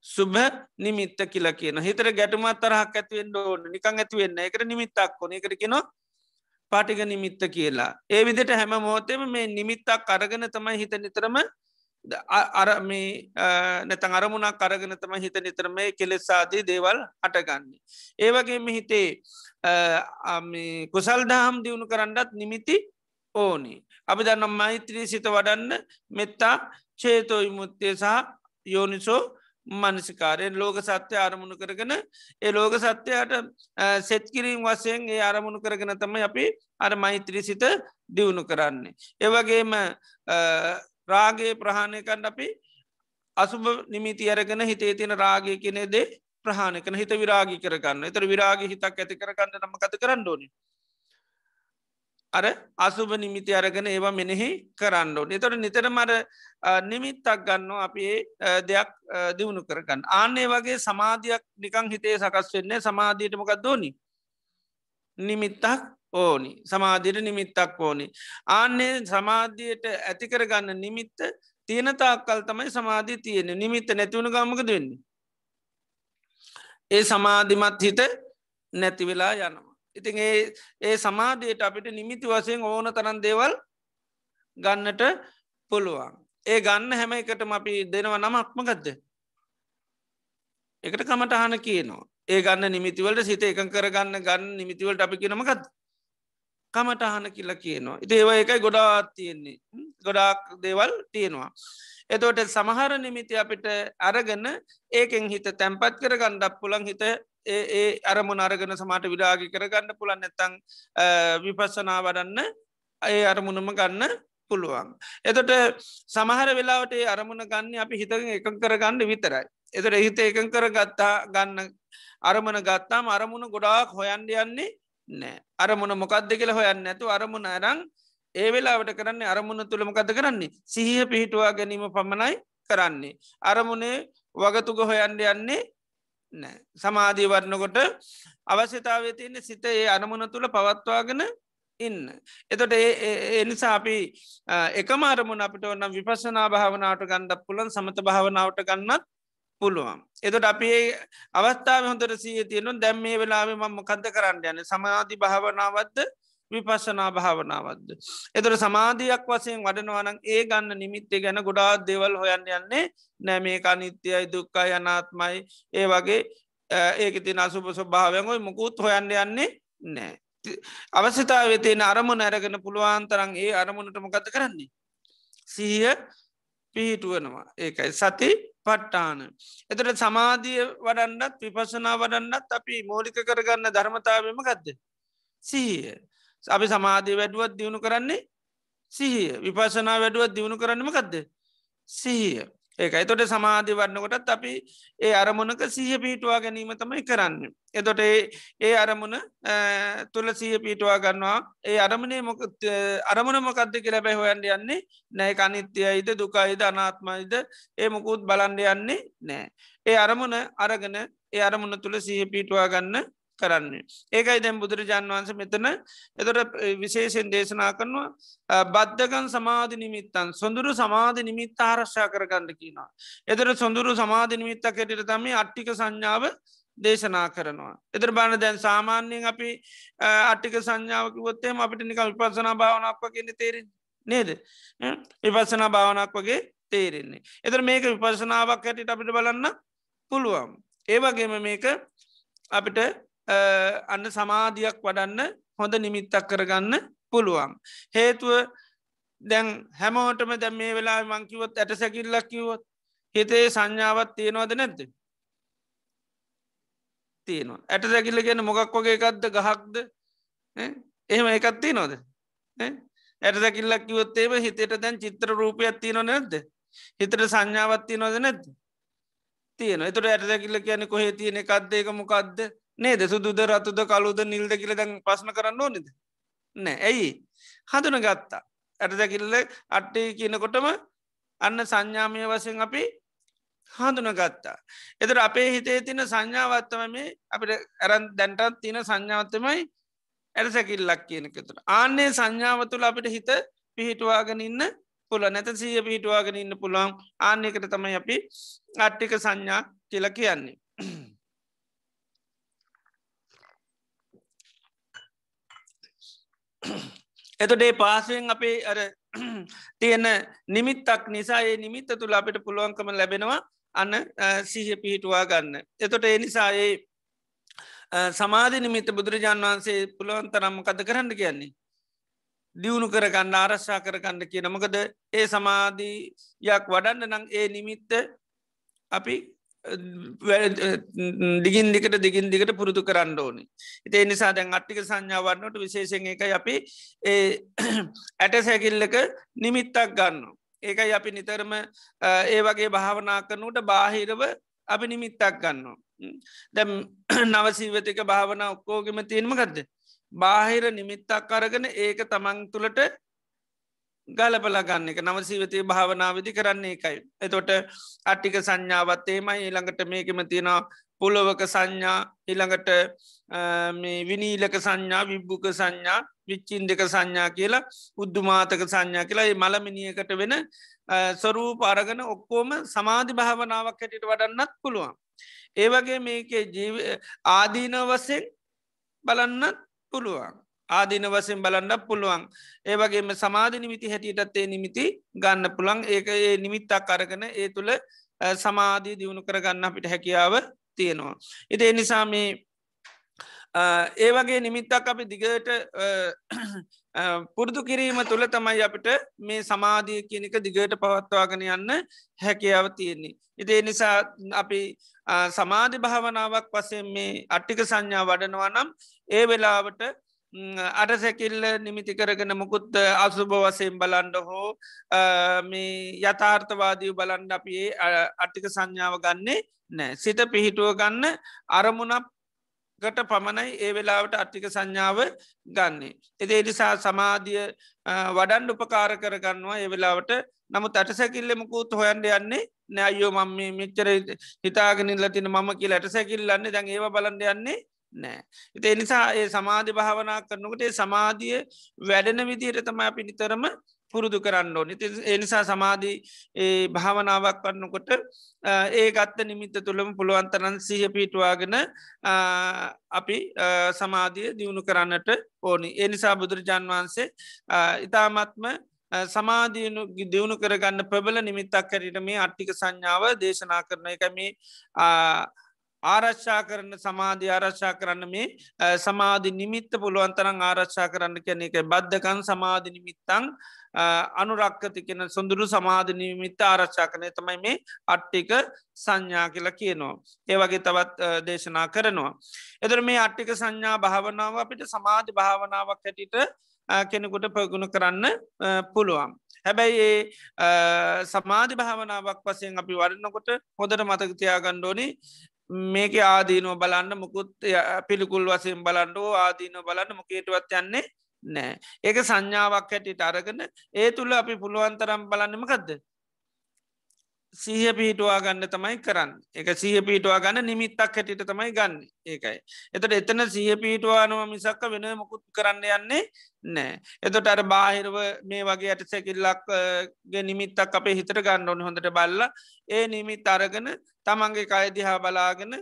සුභ නිමිත්ත කියලා කියන හිතර ගැටුමත් තරහක් ඇතිවෙන් ඕන නිකං ඇතිවෙන්න එකට නිමිත්තක් කොන එකට කියෙනවා පාටික නිමිත්ත කියලා. ඒ විදිට හැම මෝතෙම මේ නිමිත්තක් අරගෙන තමයි හිත නිතරම අර මේ නැතන් අරමුණක් අරගෙන තම හිත නිතරම කෙලෙසාදී දේවල් හටගන්නේ. ඒවගේ මෙහිතේ කුසල් දහම් දියුණු කරන්නත් නිමිති ඕනි. අපි දන්නම් මෛත්‍රී සිත වඩන්න මෙත්තා චේතෝ විමුත්තය සහ යෝනිසෝ මනසිකාරයෙන් ලෝක සත්‍යය අරමුණු කරගෙන ඒ ලෝක සත්‍යයට සෙත්කිරීම් වසයෙන් ඒ අරමුණු කරගෙන තම අපි අර මෛත්‍රී සිත දියුණු කරන්නේ. ඒවගේම රාගේ ප්‍රහණයකන්න අපි අසුභ නිමිති අරගෙන හිතේ තියෙන රාගය කෙනෙදේ ප්‍රහණය කන හිත විරාගි කරගන්න එතර විරාගි හිතක් ඇති කරගන්න නම කත කරන්න ඕනි. අර අසුභ නිමිති අරගෙන ඒවා මෙනෙහි කරන්න ඕන. එතොට නිතර මර නිමිත්තක් ගන්න අපි දෙයක් දියුණු කරගන්න. ආන්නේ වගේ සමාධයක් නිකං හිතේ සකස් වෙන්නේ සමාධීටමකක් දෝනි. නිමිත්තක් ඕනි සමාධීට නිමිත්තක් ඕනි. ආන්නේ සමාධියයට ඇතිකරගන්න නිමිත්ත තියෙනතාකල් තමයි සමාධී තියෙන නිමිත්ත නැතිවුණු ගමකද වෙන්නේ. ඒ සමාධිමත් හිත නැති වෙලා යනවා. ඉතින් ඒ සමාධයට අපිට නිමිති වසයෙන් ඕන තරන් දේවල් ගන්නට පුළුවන්. ඒ ගන්න හැම එකටම අපි දෙනව නමක්මගත්ද. එකට කමටහන කියනවා. ඒ ගන්න නිමිතිවලට සිත එක කරගන්න ගන්න නිමිතිවලට අපි කියනමකත් කමටහන කියලා කියනවා. ඉති ඒව එකයි ගොඩාත් තියෙන්නේ ගොඩාක් දේවල් තියෙනවා. එතෝට සමහර නිමිති අපිට අරගන්න ඒකෙන් හිත තැන්පත් කර ගණ්ඩක් පුළන් හිත ඒ අරමුණ අරගෙන සමට විරාගි කරගන්න පුළන් නැතං විපස්සනා වඩන්න ඒ අරමුණම ගන්න පුළුවන්. එතොට සමහර වෙලාවට අරමුණ ගන්න අපි හිත එක කරගන්න විතරයි. එතට හිත එක කර ගත්තා ගන්න අරමුණ ගත්තාම අරමුණ ගොඩාක් හොයන්ඩ යන්නේ නෑ අරමුණ මොකක්ද කියල හොයන්න ඇතු අරමුණ අරං ඒ වෙලාවට කරන්නේ අරමුණ තුළමකද කරන්නේ සිහිය පිහිටුවා ගැනීම පමණයි කරන්නේ. අරමුණේ වගතුග හොයන්ඩ යන්නේ නෑ සමාධී වරණකොට අවශ්‍යතාවේ තියන්නේ සිත ඒ අරමුණ තුළ පවත්වාගෙන ඉන්න. එතොට එනිසා අපි එකම අරමුණ අපිට ඔන්නම් විපස්සනා භාවනාවට ගණ්ඩක් පුලන් සමත භාවනාවට ගන්නත් පුළුවන්. එතොට අපි අවස්ථාව හොඳට සිය තියෙනු දැම් මේ වෙලාම මම කද කරන්න යන සමාධි භාවනාවත්ද විපස්සනා භාවනාවද්ද. එතුර සමාධයක් වසයෙන් වඩනවනන් ඒ ගන්න නිමිත්තේ ගැන ගොඩාත් දෙවල් හොයන්න යන්නේ නෑ මේ අනිත්‍යයි දුක්කා යනාත්මයි ඒ වගේ ඒක තින අසුප ස්වභාවයගොයි මුකුත් හොයන්න යන්නේ නෑ. අවශ්‍යතාව වෙතේන අරමුණ ඇරගෙන පුළුවන්තරන් ඒ අරමුණටම ගත කරන්නේ. සීය පිහිටුවනවා ඒකයි සති පට්ටාන. එතට සමාධිය වඩන්නත් විපසනා වඩන්නත් අපි මෝලික කරගන්න ධර්මතාවම ගත්ද. සීය අපි සමාධය වැඩුවත් දියුණු කරන්නේ සිහිය විපසනා වැඩුවත් දියුණු කරන්නම ගත්ද. සිහිය ඒකයි තොට සමාධි වන්නකොටත් අපි ඒ අරමුණක සීහ පිහිටවා ගැනීම තමයි කරන්න. එතොට ඒ අරමුණ තුළ සීහ පිහිටවා ගන්නවා ඒ අරමුණේ අරමුණ මොකක්ද කියලා බැ හොයන්ඩ යන්නේ නෑ අනිත්‍යයිද දුකයිද අනාත්මයිද ඒ මොකුත් බලන්ඩ යන්නේ නෑ. ඒ අරමුණ අරගෙන ඒ අරමුණ තුළ සීහ පිහිටවා ගන්න කරන්නේ. ඒකයි දැම් බුදුරජාන් වන්ස මෙතන එතොට විශේෂෙන් දේශනා කරනවා බද්ධගන් සමාධ නිමිත්තන් සොඳුරු සමාධ නිමිත්ත ආරශ්ා කරගන්න කියනවා. එතර සොඳුරු සමාධ නිමිත්ත කෙටට තම අට්ටික සංඥාව දේශනා කරනවා. එතර බාන දැන් සාමාන්‍යයෙන් අපි අට්ටික සංඥාවකිවොත්තේම අපිට නික විපසනා භාවනක් වගේන්න තේරෙන් නේද. විපසනා භාවනක් වගේ තේරෙන්නේ. එතර මේක විපසනාවක් හැටිට අපිට බලන්න පුළුවන්. ඒවගේම මේක අපිට අන්න සමාධයක් වඩන්න හොඳ නිමිත්තක් කරගන්න පුළුවන්. හේතුව දැන් හැමෝටම දැ මේ වෙලා මංකිවොත් ඇට සැකිල්ලක් කිවොත් හිතේ සංඥාවත් තියෙනවද නැද්ද. තියෙනවා ඇට සැකිල්ල ගැන මොකක් වගේ එකක්ද ගහක්ද එහෙම එකත්ති නොද ඇට සැකිල්ලක් කිවොත්තේම හිතට දැන් චිත්‍ර රූපයක් තියන නැද්ද. හිතට සංඥාවත්ති නොද නැද්ද. තියෙන එතුට ඇට සැකිල්ල කියන කොහේ තියෙන එකක්ද එක මොකක්ද නේද සුදුද රතුද කලුද නිල්ද කියල දැන් පස්න කරන්න ඕනෙද නෑ ඇයි හඳුන ගත්තා ඇටදැකිල්ල අට්ටේ කියනකොටම අන්න සංඥාමය වසයෙන් අපි හඳුන ගත්තා. එතර අපේ හිතේ තින සංඥාවත්තම මේ අපිට ඇරන් දැන්ටත් තින සංඥාවත්තමයි ඇරසැකිල්ලක් කියනකතුර. ආන්නේ සංඥාව තුළ අපිට හිත පිහිටවාගෙන ඉන්න පුළ නැත සීය පිහිටවාගෙන ඉන්න පුළුවන් ආන්නයකට තමයි අපි අට්ටික සංඥා කියල කියන්නේ. එතොටේ පාසුවෙන් අපේ අර තියෙන නිමිත්තක් නිසා ඒ නිමිත්ත තුළ අපිට පුළුවන්කම ලැබෙනවා අන්න සිහ පිහිටුවා ගන්න. එතොට ඒ නිසායේ සමාධි නිමිත්ත බුදුරජාණන් වහන්සේ පුළුවන් තරම්ම කද කරන්න කියන්නේ. දියුණු කරගන්න ආරශ්ා කරගන්න කියන මොකද ඒ සමාධීයක් වඩන්න නං ඒ නිමිත්ත අපි දිගින් දිගට පුරුදු කරන්න ඕනි. ඉතිේ නිසා දැන් අට්ටික සංඥාවන්නට විශේෂෙන් එකයි අපි ඇට සැකිල්ලක නිමිත්තක් ගන්න. ඒකයි අපි නිතරම ඒ වගේ භාවනා කරනුට බාහිරව අපි නිමිත්තක් ගන්න. දැම් නවසීවතික භාවන ඔක්කෝගෙම තියෙන්ම ගත්ද. බාහිර නිමිත්තක් අරගෙන ඒක තමන් තුළට ගලපල ගන්න එක නවසීවතය භාවනාවදි කරන්නේ එකයි. එතොට අට්ටික සංඥාවත්තේමයි ඊළඟට මේකම තියෙන පුලොවක සංඥා ඉළඟට විනීලක සංඥා විබ්බුක සංඥා විච්චින් දෙක සංඥා කියලා උද්දුමාතක සංඥා කියලා මළමිනියකට වෙන සොරූ පාරගන ඔක්කෝම සමාධි භාවනාවක් හැටිට වඩන්නත් පුළුවන්. ඒවගේ මේකේ ආදීන වසෙන් බලන්නත් පුළුවන්. ආදින වසෙන් බලන්න පුළුවන්. ඒවගේම සමාධ නිමිති හැටියටත් ඒ නිමිති ගන්න පුළන් ඒක ඒ නිමිත්තක් අරගෙන ඒ තුළ සමාධී දියුණු කරගන්න අපිට හැකියාව තියෙනවා. ඉති එනිසා මේ ඒ වගේ නිමිත්තක් අපි දිගට පුරුදු කිරීම තුළ තමයි අපිට මේ සමාධිය කියනක දිගට පවත්වාගෙන යන්න හැකියාව තියෙන්නේ. ඉතිේ නිසා අපි සමාධි භාවනාවක් පසෙන් මේ අට්ටික සංඥා වඩනවා නම් ඒ වෙලාවට අට සැකිල්ල නිමිති කරගෙන මුකුත් අසුභ වසයෙන් බලන්ඩ හෝ මේ යථාර්ථවාදීව බලන්ඩ අපි අට්ටික සංඥාව ගන්නේ නෑ සිත පිහිටුව ගන්න අරමුණක් ගට පමණයි ඒ වෙලාවට අට්ටික සංඥාව ගන්නේ. එදේ නිසා සමාධිය වඩන් උපකාර කරගන්නවා ඒ වෙලාවට නමුත් අටසැකිල්ලෙමකුත් හොයන්ඩ යන්නේ නෑයෝ මම මෙච්චර හිතාගෙනල්ලතින මම කියලා ඇටසැකිල්ලන්නේ දැන් ඒව බලන්ඩ යන්නේ නෑ. එති නිසා ඒ සමාධි භාවනා කරනකට සමාධිය වැඩෙන විදියට තම අපි නිතරම පුරුදු කරන්න ඕනි. එනිසා සමාධී භාවනාවක් කරන්නකොට ඒ ගත්ත නිමිත්ත තුළම පුළුවන්තරන් සහ පිටවාගෙන අපි සමාධිය දියුණු කරන්නට ඕනි. එනිසා බුදුරජාන් වහන්සේ ඉතාමත්ම සමාධියනු දියුණු කරගන්න ප්‍රබල නිමිත්තක් කරට මේ අට්ටික සංඥාව දේශනා කරන එක මේ ආරශ්ා කරන සමාධී ආරශ්ා කරන්න මේ සමාධි නිමිත්ත පුළුවන්තරන් ආරශ්ා කරන්න කියන එක බද්ධකන් සමාධි නිමිත්තං අනුරක්කති කෙන සොඳුරු සමාධ නිමිත්ත ආරශ්ා කනය තමයි මේ අට්ටික සංඥා කියලා කියනවා. ඒ වගේ තවත් දේශනා කරනවා. එදර මේ අට්ටික සංඥා භාවනාව අපිට සමාධි භාවනාවක් හැටිට කෙනෙකුට ප්‍රගුණ කරන්න පුළුවන්. හැබැයි ඒ සමාධි භාවනාවක් වසයෙන් අපි වරන්නකොට හොදට මතකතියා ගණ්ඩෝනි මේක ආදීනෝ බලන්න මුකුත් පිළිකුල් වසයෙන් බලන්ඩෝ ආදීනෝ බලන්න මොකේටවත් යන්නේ නෑ. ඒක සංඥාවක් හැටිට අරගෙන ඒ තුළ අපි පුළුවන්තරම් බලන්නමකක්ද. සීහ පිහිටවා ගන්න තමයි කරන්න එක සීහ පිහිටවා ගන්න නිමිත්තක් හැටිට තමයි ගන්න ඒකයි. එතට එතන සීහ පිහිටවානව මිසක්ක වෙන මොකුත් කරන්න යන්නේ නෑ. එතොට අර බාහිරව මේ වගේ ඇට සැකිල්ලක්ගේ නිමිත්තක් අපේ හිතර ගන්න ඕන හොඳට බල්ල ඒ නිමිත් අරගෙන තමන්ගේ කයදිහා බලාගෙන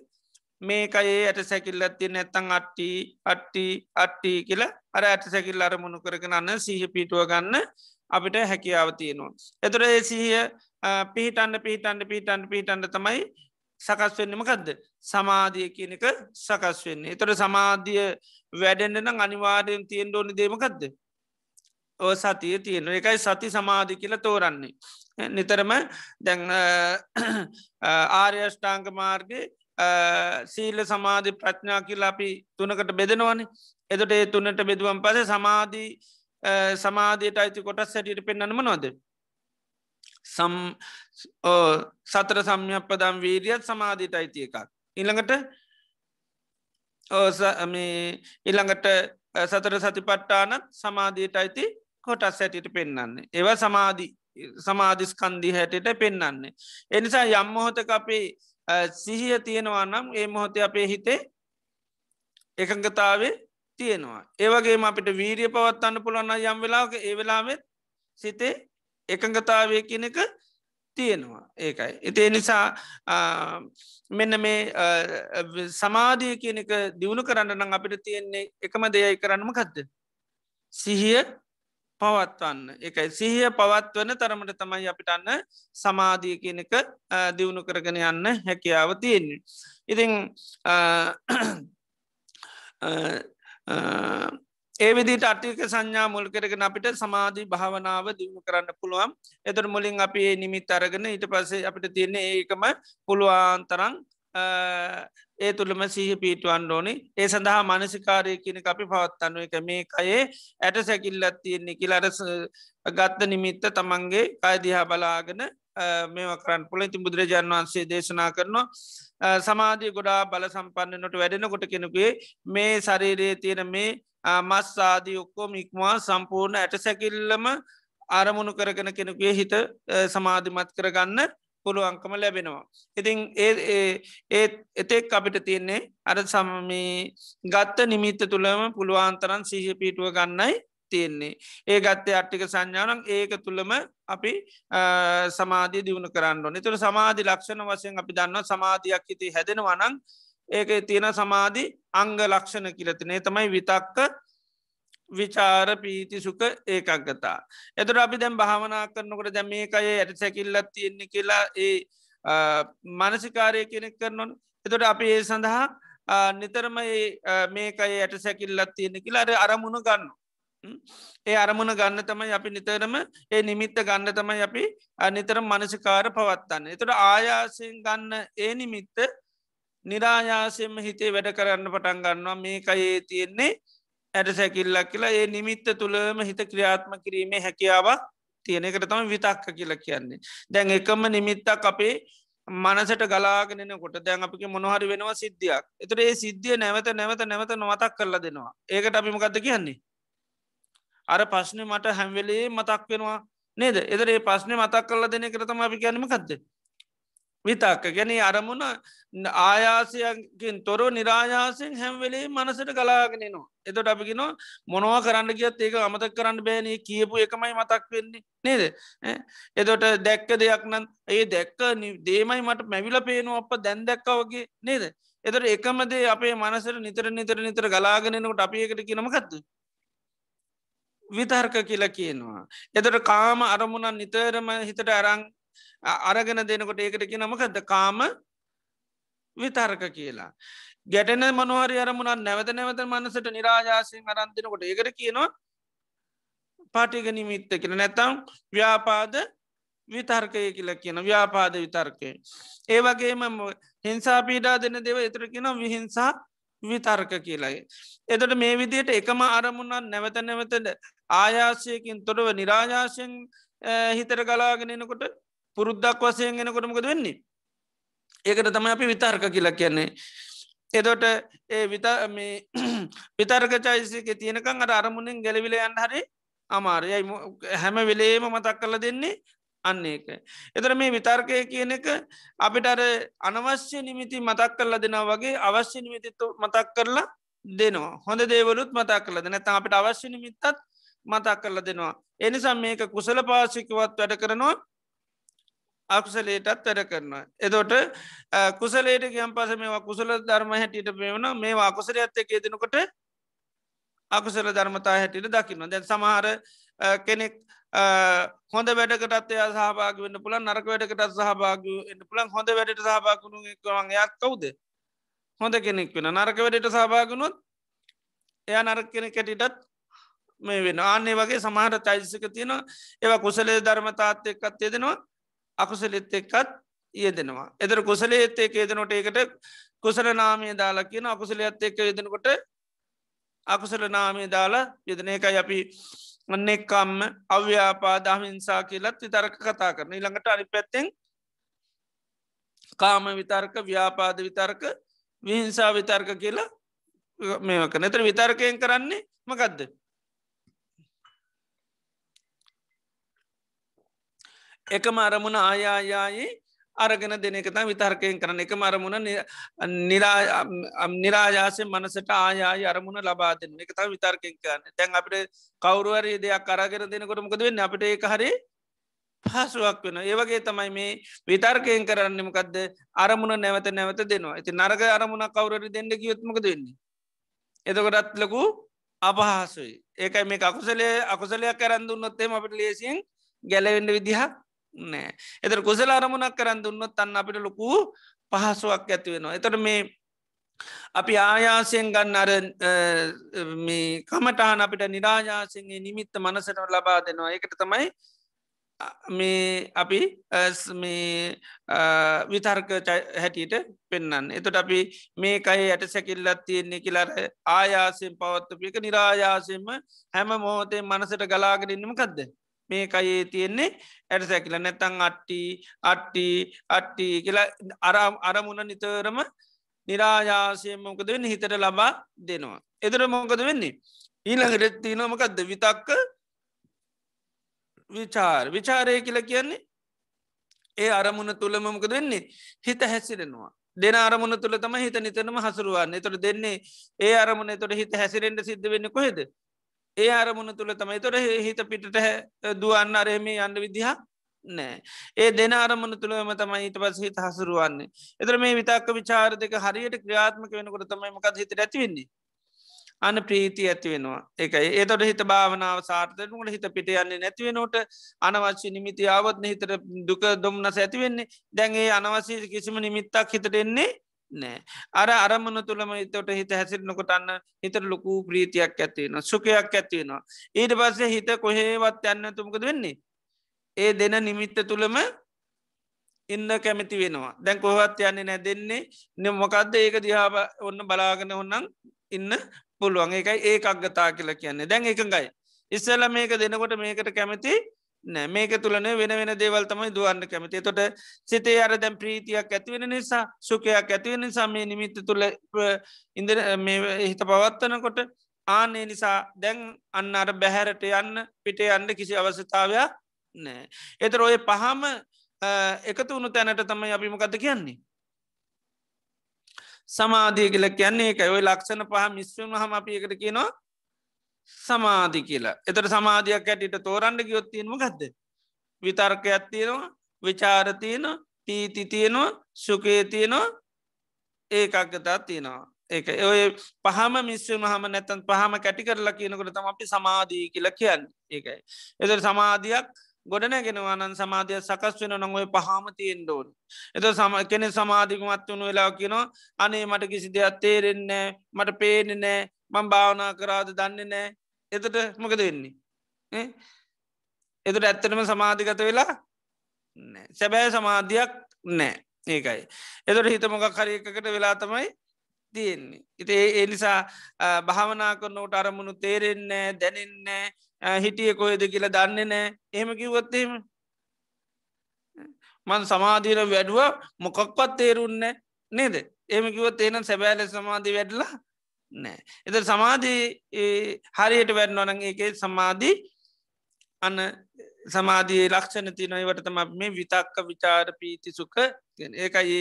මේකයේ ඇට සැකිල්ලත්ති නැත්තං අට්ටි කියලා අර ඇට සැකිල් අරමුණු කරගෙන අන්න සීහ පිටුව ගන්න අපිට හැකියාව තියෙනවා. එතුර ඒ සීහ පිහිටන්ඩ තමයි සකස් වෙන්නමකක්ද සමාධිය කියනක සකස් වෙන්නේ. එතොට සමාධිය වැඩෙන්න්න අනිවාර්යෙන් තියෙන් ඩෝනි දේමකක්ද ඕ සතිය තියෙන එකයි සති සමාධි කියල තෝරන්නේ. නිතරම දැන් ආර්යෂ්ඨාංග මාර්ගගේ සීල සමාධි ප්‍රඥා කියලා අපි තුනකට බෙදෙනවන. එතට ඒ තුනට බෙදුවම් පස සමාධී සමාධයට අයිති කොටස් සැටියට පෙන්න්නම නොද. සතර සම්යප්පදම් වීරියත් සමාධීට අයිති එකක්. ඉළඟට ඉළඟට සතර සතිපට්ටානත් සමාධීට අයිති කොටස් සැටියට පෙන්න්නන්නේ. ඒවා සමාධිස්කන්දී හැටට පෙන්න්නන්නේ. එනිසා යම්මොහොතක අපේ සිහිය තියෙනවා නම් ඒ මොහොතේ අපේ හිතේ එකඟතාවේ තියෙනවා. ඒවගේ අපිට වීරිය පවත්වන්න පුළුවන් යම් වෙලාක ඒ වෙලාවෙත් සිතේ එකඟතාවය කියනක තියෙනවා ඒකයි. එතිේ නිසා මෙන්න මේ සමාධිය කියනක දියුණු කරන්න නම් අපිට තියෙන්නේ එකම දෙයයි කරන්නම කක්ද. සිහිය පවත්වන්න එකයි සිහිය පවත්වන තරමට තමයි අපිටන්න සමාධිය කියනක දියුණු කරගෙන යන්න හැකියාව තියෙන්නේ. ඉතිං ඒවිදිට අටික සංඥා මුල් කරගෙන අපිට සමාධී භාවනාව දියුණු කරන්න පුළුවන්. එතට මුලින් අපි ඒ නිමිත් අරගෙන ඊට පස්සේ අපිට තියන්නේ ඒකම පුළුවන්තරං ඒ තුළම සහ පීටුවන් ඕනි ඒ සඳහා මනසිකාරය කියන අපි පවත්තන්නුව එක මේ අයේ ඇට සැකිල්ලත් තියෙන්නේ කියලරස ගත්ත නිමිත්ත තමන්ගේ අයදිහා බලාගෙන මේ කරන් පුල ඉතින් බුදුරජාණන් වන්සේ දේශනා කරනවා සමාධී ගොඩා බල සම්පන්නනට වැඩෙනකොට කෙනෙකුේ මේ ශරීරයේ තියෙන මේ මස් ආදී ඔක්කෝම ඉක්මවා සම්පූර්ණ ඇට සැකිල්ලම ආරමුණු කරගෙන කෙනෙකුේ හිත සමාධිමත් කරගන්න පුළුවන්කම ලැබෙනවා. ඉතින් එතෙක් අපිට තියන්නේ අර සමමී ගත්ත නිමිත්ත තුළම පුළුවන්තරන් සහ පිටුව ගන්නයි තියෙන්නේ. ඒ ගත්තේ අට්ටික සංඥානන් ඒක තුළම අපි සමාධී දියුණු කරන්න නිතුර සමාධි ලක්ෂණ වසයෙන් අපි දන්න සමාධයක් හිති හැදෙන වනං ඒක තියෙන සමාධි අංග ලක්ෂණ කියලතිනේ තමයි විතක්ක විචාර පීති සුක ඒකක්ගතා. එතුර අපි දැම් භාවනා කරනකට දැ මේකය ඇයට සැකිල්ලත් තියෙන්නේ කියලා ඒ මනසිකාරය කෙනෙක් කරනොන් එතොට අපි ඒ සඳහා නිතරම මේකයි යට සැකිල්ලත් තියෙන කියලාර අරමුණ ගන්න. ඒ අරමුණ ගන්න තමයි අපි නිතරම ඒ නිමිත්ත ගන්න තමයි අපි අනිතර මනසිකාර පවත්තන්න. එතට ආයාසයෙන් ගන්න ඒ නිමිත්ත නිරායාසයෙන්ම හිතේ වැඩ කරන්න පටන් ගන්නවා මේකයේ තියෙන්නේ ඇට සැකිල්ලක් කියලා ඒ නිමිත්ත තුළම හිත ක්‍රියාත්ම කිරීමේ හැකියාවක් තියෙන එකට තම විතක්ක කියලා කියන්නේ. දැන් එකම නිමිත්තක් අපේ මනසට ගලාගෙනන කොට දැන් අපික මොනහරි වෙනවා සිද්ධියක්. එතට ඒ සිද්ධිය නැවත නැවත නැවත නොමතක් කරලා දෙනවා. ඒකට අපිමකක්ද කියන්නේ. අර පශ්නය මට හැම්වෙලේ මතක් වෙනවා නේද එදර ඒ පශ්නය මතක් කරලා දෙන කරතම අපි ගැනීම කක්ද. විතක්ක ගැන අරමුණ ආයාසයකින් තොර නිරායාසයෙන් හැම්වෙලේ මනසට ගලාගෙනනවා. එතොට අපිගෙන මොනවා කරන්න කියත් ඒක අමතක් කරන්න බෑනේ කියපු එකමයි මතක් වෙන්නේ නේද. එතොට දැක්ක දෙයක් නම් ඒ දැක්ක දේමයි මට මැවිල පේනවා අප දැන් දැක්ක වගේ නේද. එතට එකමදේ අපේ මනසට නිතර නිතර නිතර ගලාගෙනනකට අපි එකට කියනමකක්ද. විතර්ක කියලා කියනවා. එතට කාම අරමුණන් නිතරම හිතට අරගෙන දෙනකොට ඒකට කිය නමකද කාම විතර්ක කියලා. ගැටන මනහරි අරමුණන් නැවත නැවත මනසට නිරාජාසයෙන් අරන්තිනකොට ඒකට කියනවා පාටික නිමිත්ත කියල නැතම් ව්‍යාපාද විතර්කය කියලා කියන ව්‍යාපාද විතර්කය. ඒ වගේම හිංසා පීඩා දෙන දෙව එතර කියන විහිංසා විතර්ක කියලායි. එතට මේ විදියට එකම අරමුණන් නැවත නැවතද ආයාසයකින් තොරව නිරාජාශයෙන් හිතර ගලාගෙනනකොට පුරුද්දක් වසයෙන් ගෙනකොටමකද වෙන්නේ. ඒකට තම අපි විතර්ක කියලා කියන්නේ. එදොට ඒ විතර්ක චයිසික තියෙනකං අර අරමුණෙන් ගැලවිලයන් හරි අමාරයයි හැම වෙලේම මතක් කරල දෙන්නේ අන්න ඒක. එතර මේ විතර්කය කියන එක අපිට අර අනවශ්‍ය නිමිති මතක් කරලා දෙනවා වගේ අවශ්‍ය නිමිති මතක් කරලා දෙනවා. හොඳ දේවලුත් මතක් කරලද නැත අපිට අවශ්‍ය නිමිත්තත් මතක් කරලා දෙනවා. එනිසා මේක කුසල පාශිකවත් වැඩ කරනවා අකුසලේටත් වැඩ කරනවා. එදොට කුසලේට කියම් පස මේවා කුසල ධර්ම හැටියට පේවන මේ අකුසලයක්ත් එක දෙනකොට අකුසල ධර්මතා හැටියට දකින්න. දැන් සමහර කෙනෙක් හොඳ වැඩකටත් එයා සහභාග වන්න පුලන් නරක වැඩකට සහභාග එන්න පුලන් හොඳ වැඩට සහභාගුණු යක් කවුද හොඳ කෙනෙක් වෙන නරක වැඩට සහභාගනුත් එයා නරක කෙනෙ කැටිටත් මේ වෙන ආන්නේ වගේ සමහර චෛසික තියෙන ඒවා කුසලේ ධර්මතාත් එක්කත් යෙදෙනවා අකුසලෙත් එක්කත් යෙදෙනවා. එතර කුසලේත් එක් යෙදනොට ඒකට කුසල නාමය දාලා කියන අකුසලයත් එක්ක යෙදෙනකොට අකුසල නාමය දාලා යෙදන එකයි අපි අන්නෙක්කම්ම අව්‍යාපාද අහිංසා කියලත් විතර්ක කතා කරන ළඟට අනි පැත්තෙන් කාම විතර්ක ව්‍යාපාද විතර්ක විහිංසා විතර්ක කියලා මේක නතර විතර්කයෙන් කරන්නේ මකදද. එකම අරමුණ ආයායායේ අරගෙන දෙනෙකත විතර්කයෙන් කරන එක අරමුණ නිරාජාසය මනසට ආයාය අරමුණ ලබා දෙන්න එකත විතර්කෙන් කරන්න තැන් අපට කවරුවරේ දෙයක් අරගෙන දෙනකොටමකද වෙන්න අපට ඒ හරි පහසුවක් වෙන ඒවගේ තමයි මේ විතර්කයෙන් කරන්නමකක්ද අරමුණ නැවත නැවත දෙනවා ඇති නරග අරමුණ කවුරරි දෙන්න කියොත්මකද වෙන්නේ. එතකොටත් ලකු අපහසුයි ඒකයි මේ අකුසලයක් කරන්න දුන්නොත්තේ අපට ලේසියෙන් ගැලවෙන්ඩ විදිහක් නෑ එතර කුසල අරමුණක් කරන්න දුන්නොත් අන්න අපිට ලොකු පහසුවක් ඇති වෙනවා. එතට මේ අපි ආයාසයෙන් ගන්න අර මේ කමටහන අපිට නිරාජාසයගේ නිමිත්ත මනසට ලබා දෙනවා. ඒකට තමයි මේ අපි විතර්ක හැටියට පෙන්න්න. එතට අපි මේ අයි යට සැකිල්ලත් තියෙන්නේ කියලාර ආයාසයෙන් පවත්තුපික නිරායාසයෙන්ම හැම මෝතේ මනසට ගලාගෙනන්නම කක්ද. මේ අයේ තියෙන්නේ ඇට සැකිල නැතං අට්ටි කියලා අරමුණ නිතරම නිරායාසය මොකද වෙන්න හිතට ලබා දෙනවා. එදර මොකද වෙන්නේ. ඊළඟට තියනොමකක්ද විතක්ක විචාරය කියල කියන්නේ ඒ අරමුණ තුළ මොකද වෙන්නේ හිත හැසිරෙනවා. දෙන අරමුණ තුළ තම හිත නිතනම හසුරුවන්න තොට දෙන්නේ ඒ අරමුණ තොට හිත හැසිරෙන්ට සිද්ධ වෙන්න කොහෙද. ඒ අරමුණ තුළ තමයි තොට හිත පිටට දුවන්න අරහෙම යන්න විදිහ නෑ. ඒ දෙන අරමුණ තුළම තමයි ඊට පස් හිත හසුරුවන්නේ. එතර මේ විතක්ක විචාර දෙක හරියට ක්‍රියාත්මක වෙනකොට තමයි මකද හිත ඇතිවෙන්නේ. අන ප්‍රීති ඇති වෙනවා එකයි ඒතොට හිත භාවනාව සාර්ථනකට හිත පිට යන්නේ නැතිවෙනට අනවශ්‍ය නිමිති ආවත්න හිතට දුක දුම්න්නස ඇතිවෙන්නේ දැන්ගේ අනවශ්‍ය කිසිම නිමිත්තක් හිතට එන්නේ නෑ අර අරමුණ තුළම හිතට හිත හැසිරනකොට අන්න හිතට ලොකු ප්‍රීතියක් ඇතිවෙන සුකයක් ඇතිවෙනවා ඊට පස්සේ හිත කොහේවත් යන්න තුමකද වෙන්නේ ඒ දෙන නිමිත්ත තුළම ඉන්න කැමති වෙනවා දැන් කොහවත් යන්නේ නැ දෙන්නේ මොකක්ද ඒක දිහාාව ඔන්න බලාගෙන ඔන්නන් ඉන්න පුළුවන් ඒකයි ඒ අග්ගතා කියලා කියන්නේ දැන් එකඟයි ඉස්සල මේක දෙනකොට මේකට කැමති නෑ මේක තුළන වෙන වෙන දේවල් තමයි දුවන්න කැමති තොට සිතේ අර දැම් ප්‍රීතියක් ඇතිවෙන නිසා සුකයක් ඇතිවෙන නිසා මේ නිමිත්ත තුළ ඉඳ හිත පවත්වනකොට ආනේ නිසා දැන් අන්න අර බැහැරට යන්න පිටේ අන්න කිසි අවස්ථාවයක් නෑ එතර ඔය පහම එකතු වුණු තැනට තමයි අපිමකත කියන්නේ සමාධිය කියල කියන්නේ එක ඔය ලක්ෂණ පහ මිස්්‍රම හම අපි එකට කියනවා සමාධි කියලා එතට සමාධයක් ඇටට තෝරන්ඩ ගයොත්තියන්ම ගත්ද විතර්කයක් තියෙනවා විචාරතියන පීති තියෙනවා සුකේ තියෙනවා ඒකක්ගතා තියෙනවා ඒක ඔය පහම මිස්්‍රම හම නැතන් පහම කැටි කරලා කියනකට තම අපි සමාධී කියල කියන්න ඒකයි එතට සමාධයක් ගොඩනැගෙනවානන් සමාධය සකස් වෙන නොංගොය පහම තියෙන් ඩෝන් එත කෙනෙ සමාධිකමත් වුණු වෙලා කියනවා අනේ මට කිසි දෙයක් තේරෙන්නේ මට පේනෙ නෑ මං භාවනා කරාද දන්නේ නෑ එතට මොකද වෙන්නේ එතට ඇත්තටම සමාධිගත වෙලා සැබෑ සමාධයක් නෑ ඒකයි එතට හිත මොකක් හරිකට වෙලා තමයි තියෙන්නේ ඉති ඒ නිසා භාවනා කරනට අරමුණු තේරෙන්නේ දැනෙන්නේ හිටිය කොයද කියලා දන්නේ නෑ එහෙම කිව්වොත්තේම මන් සමාධීර වැඩුව මොකක්වත් තේරුන්න නේද එම කිවොත් ඒන සැබෑල සමාධී වැඩලා නෑ එත සමාධී හරියට වැඩනවනන් ඒකේ සමාධී අන්න සමාධී ලක්ෂණ තිනොයිවටතම මේ විතක්ක විචාර පීති සුක ඒකයි